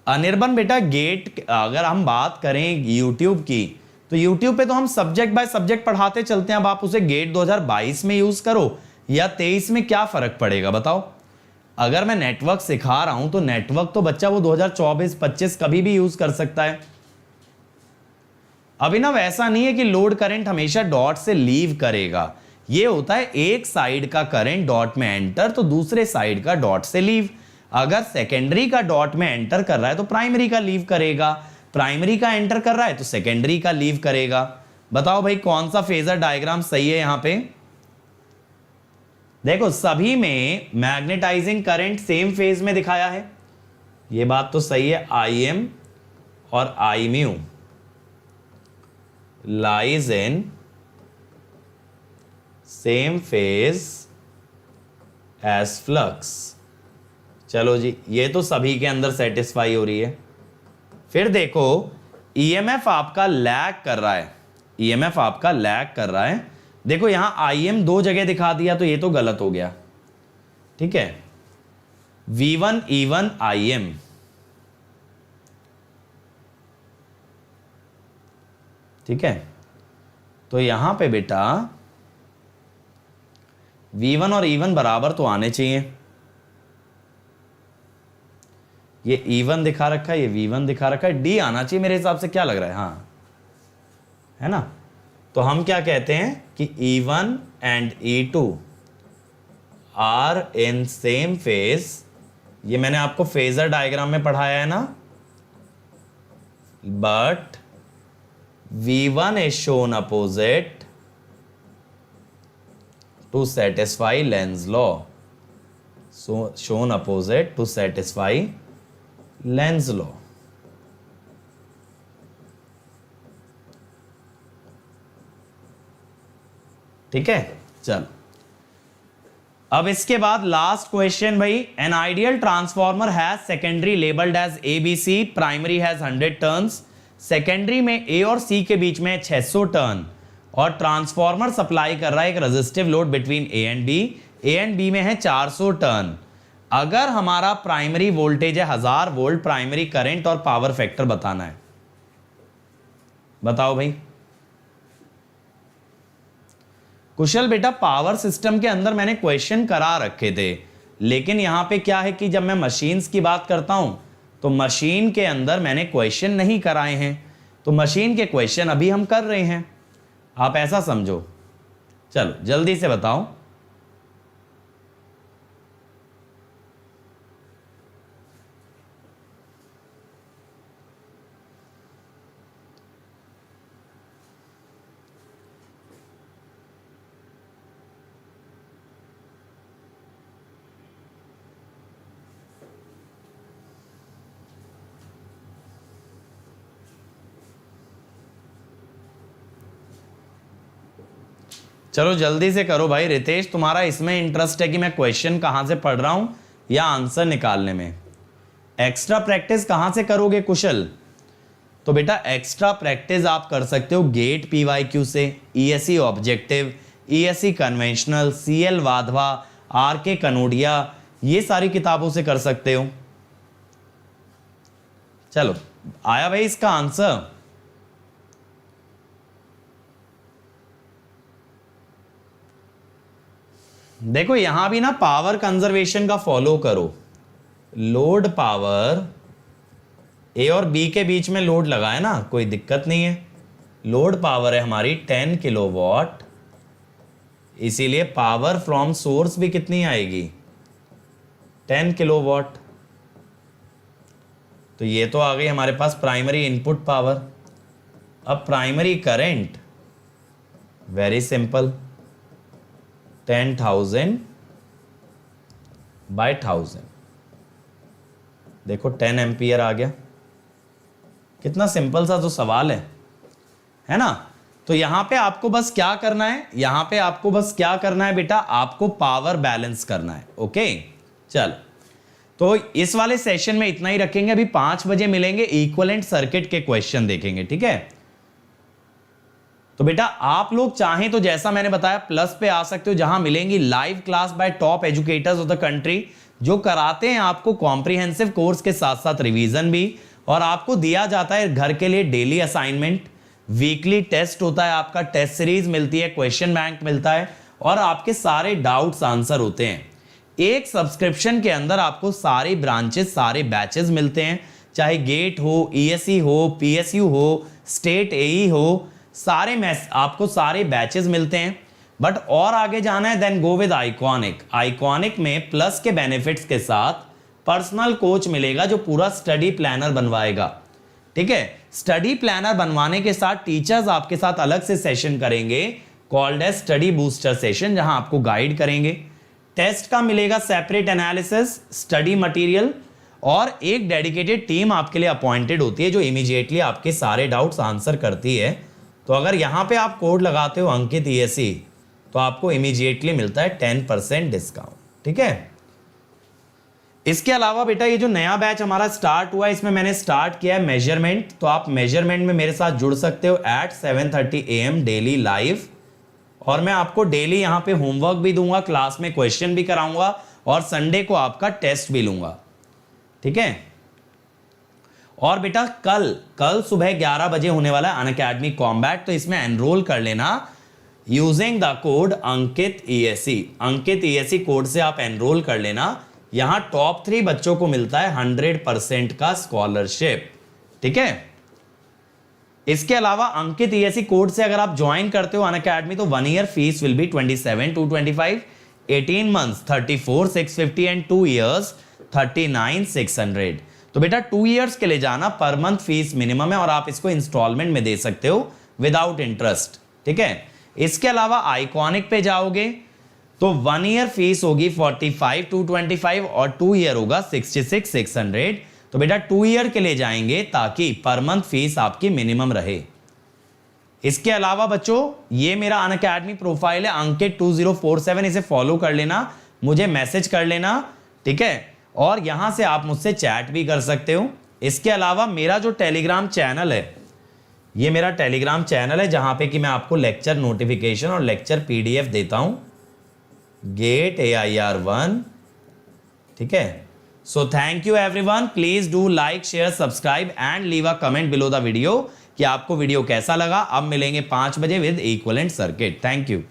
अनिर्बन बेटा गेट, अगर हम बात करें यूट्यूब की तो यूट्यूब पे तो हम सब्जेक्ट बाय सब्जेक्ट पढ़ाते चलते हैं। अब आप उसे गेट 2022 में यूज करो या 23 में, क्या फर्क पड़ेगा बताओ। अगर मैं नेटवर्क सिखा रहा हूं तो नेटवर्क तो बच्चा वो 2024-25 कभी भी यूज कर सकता है। अभिनव ऐसा नहीं है कि लोड करंट हमेशा डॉट से लीव करेगा, ये होता है एक साइड का करंट डॉट में एंटर तो दूसरे साइड का डॉट से लीव। अगर सेकेंडरी का डॉट में एंटर कर रहा है तो प्राइमरी का लीव करेगा, प्राइमरी का एंटर कर रहा है तो सेकेंडरी का लीव करेगा। बताओ भाई कौन सा फेजर डायग्राम सही है यहां पे। देखो सभी में मैग्नेटाइजिंग करंट सेम फेज में दिखाया है, ये बात तो सही है। आई एम और I mu lies in same phase as flux. चलो जी, ये तो सभी के अंदर सेटिस्फाई हो रही है। फिर देखो ईएमएफ आपका लैग कर रहा है, ईएमएफ आपका लैग कर रहा है। देखो यहां आईएम दो जगह दिखा दिया तो ये तो गलत हो गया। ठीक है, V1 E1 IM, ठीक है, तो यहां पे बेटा V1 और E1 बराबर तो आने चाहिए। ये E1 दिखा रखा है, ये V1 दिखा रखा है, D आना चाहिए मेरे हिसाब से। क्या लग रहा है, हाँ है ना। तो हम क्या कहते हैं कि E1 and E2 are in same phase ये मैंने आपको फेजर डायग्राम में पढ़ाया है ना, but V1 is shown opposite to satisfy Lenz's law. So shown opposite to satisfy Lenz's law. ठीक है, चलो अब इसके बाद लास्ट क्वेश्चन भाई, an ideal transformer has secondary labelled as ABC, primary has 100 turns, secondary में A और C के बीच में 600 टर्न और ट्रांसफॉर्मर सप्लाई कर रहा है एक resistive load between A and B, A and B में है 400 टर्न। अगर हमारा प्राइमरी वोल्टेज है 1000 वोल्ट, प्राइमरी करंट और पावर फैक्टर बताना है, बताओ भाई। कुशल बेटा पावर सिस्टम के अंदर मैंने क्वेश्चन करा रखे थे, लेकिन यहां पे क्या है कि जब मैं मशीन्स की बात करता हूं तो मशीन के अंदर मैंने क्वेश्चन नहीं कराए हैं, तो मशीन के क्वेश्चन अभी हम कर रहे हैं, आप ऐसा समझो। चलो जल्दी से बताओ। चलो जल्दी से करो भाई। रितेश तुम्हारा इसमें इंटरेस्ट है कि मैं क्वेश्चन कहां से पढ़ रहा हूं या आंसर निकालने में। एक्स्ट्रा प्रैक्टिस कहां से करोगे कुशल? तो बेटा एक्स्ट्रा प्रैक्टिस आप कर सकते हो गेट PYQ से, ESE objective, ESE conventional, CL Wadhwa, RK Kanodia, ये सारी किताबों से कर सकते हो। चलो आया भाई इसका आंसर? देखो यहां भी ना पावर कंजर्वेशन का फॉलो करो। लोड पावर A और B के बीच में लोड लगा है ना, कोई दिक्कत नहीं है। लोड पावर है हमारी 10 किलोवाट, इसीलिए पावर फ्रॉम सोर्स भी कितनी आएगी? 10 किलोवाट। तो ये तो आ गई हमारे पास प्राइमरी इनपुट पावर। अब primary current, very simple, 10,000 by 1000, देखो 10 एम्पियर आ गया। कितना सिंपल सा तो सवाल है ना। तो यहां पे आपको बस क्या करना है, यहां पे आपको बस क्या करना है बेटा, आपको पावर बैलेंस करना है। ओके चलो, तो इस वाले सेशन में इतना ही रखेंगे। अभी 5 बजे मिलेंगे, इक्विवेलेंट सर्किट के क्वेश्चन देखेंगे, ठीक है। तो बेटा आप लोग चाहें तो जैसा मैंने बताया प्लस पे आ सकते हो, जहां मिलेंगी live class bye top educators of the country, जो कराते हैं आपको कॉम्प्रिहेंसिव कोर्स के साथ साथ रिवीजन भी, और आपको दिया जाता है घर के लिए डेली असाइनमेंट, वीकली टेस्ट होता है आपका, टेस्ट सीरीज मिलती है, क्वेश्चन बैंक मिलता है, और आपके सारे डाउट्स आंसर होते हैं। एक सब्सक्रिप्शन के अंदर आपको सारे ब्रांचेस, सारे बैचेस मिलते हैं, चाहे गेट हो, ESE हो, PSU हो, स्टेट AE हो, सारे आपको सारे बैचेस मिलते हैं। बट और आगे जाना है then go with iconic. Iconic में प्लस के बेनिफिट्स के साथ पर्सनल कोच मिलेगा जो पूरा स्टडी प्लानर बनवाएगा, ठीक है। स्टडी प्लानर बनवाने के साथ टीचर्स आपके साथ अलग से सेशन करेंगे called as study booster session, जहां आपको गाइड करेंगे। टेस्ट का मिलेगा सेपरेट एनालिसिस, स्टडी मटेरियल, और एक डेडिकेटेड टीम आपके लिए अपॉइंटेड होती है जो इमीडिएटली आपके सारे डाउट्स आंसर करती है। तो अगर यहां पे आप कोड लगाते हो अंकित ESE, तो आपको इमीडिएटली मिलता है 10% डिस्काउंट, ठीक है। इसके अलावा बेटा ये जो नया बैच हमारा स्टार्ट हुआ है, इसमें मैंने स्टार्ट किया है मेजरमेंट। तो आप मेजरमेंट में मेरे साथ जुड़ सकते हो एट 7:30 AM डेली लाइव, और मैं आपको डेली यहां पे होमवर्क भी दूंगा, क्लास में क्वेश्चन भी कराऊंगा, और संडे को आपका टेस्ट भी लूंगा, ठीक है। और बेटा कल सुबह 11 बजे होने वाला है अनअकैडमी कॉम्बैट, तो इसमें एनरोल कर लेना using the code Ankit ESE। Ankit ESE code से आप एनरोल कर लेना। यहां टॉप 3 बच्चों को मिलता है 100% का स्कॉलरशिप, ठीक है। इसके अलावा अंकित ESE कोड से अगर आप ज्वाइन करते हो अनअकैडमी, तो 1 year fees will be 27,225, 18 months 34,650 and 2 years 39,600। तो बेटा 2 इयर्स के लिए जाना, पर मंथ फीस मिनिमम है और आप इसको इंस्टॉलमेंट में दे सकते हो विदाउट इंटरेस्ट, ठीक है। इसके अलावा आइकॉनिक पे जाओगे तो 1 ईयर फीस होगी 45,225 और 2 ईयर होगा 66,600। तो बेटा 2 ईयर के लिए जाएंगे ताकि पर मंथ फीस आपकी मिनिमम रहे। इसके अलावा बच्चों ये मेरा अनअकैडमी प्रोफाइल है अंकित 2047, इसे फॉलो कर लेना, मुझे मैसेज कर लेना, ठीक है, और यहां से आप मुझसे चैट भी कर सकते हो। इसके अलावा मेरा जो टेलीग्राम चैनल है, ये मेरा टेलीग्राम चैनल है जहां पे कि मैं आपको लेक्चर नोटिफिकेशन और लेक्चर पीडीएफ देता हूं, गेट AIR1, ठीक है। So thank you everyone, please do like share subscribe and leave a comment below the video कि आपको वीडियो कैसा लगा। अब मिलेंगे 5 बजे with equivalent circuit. Thank you.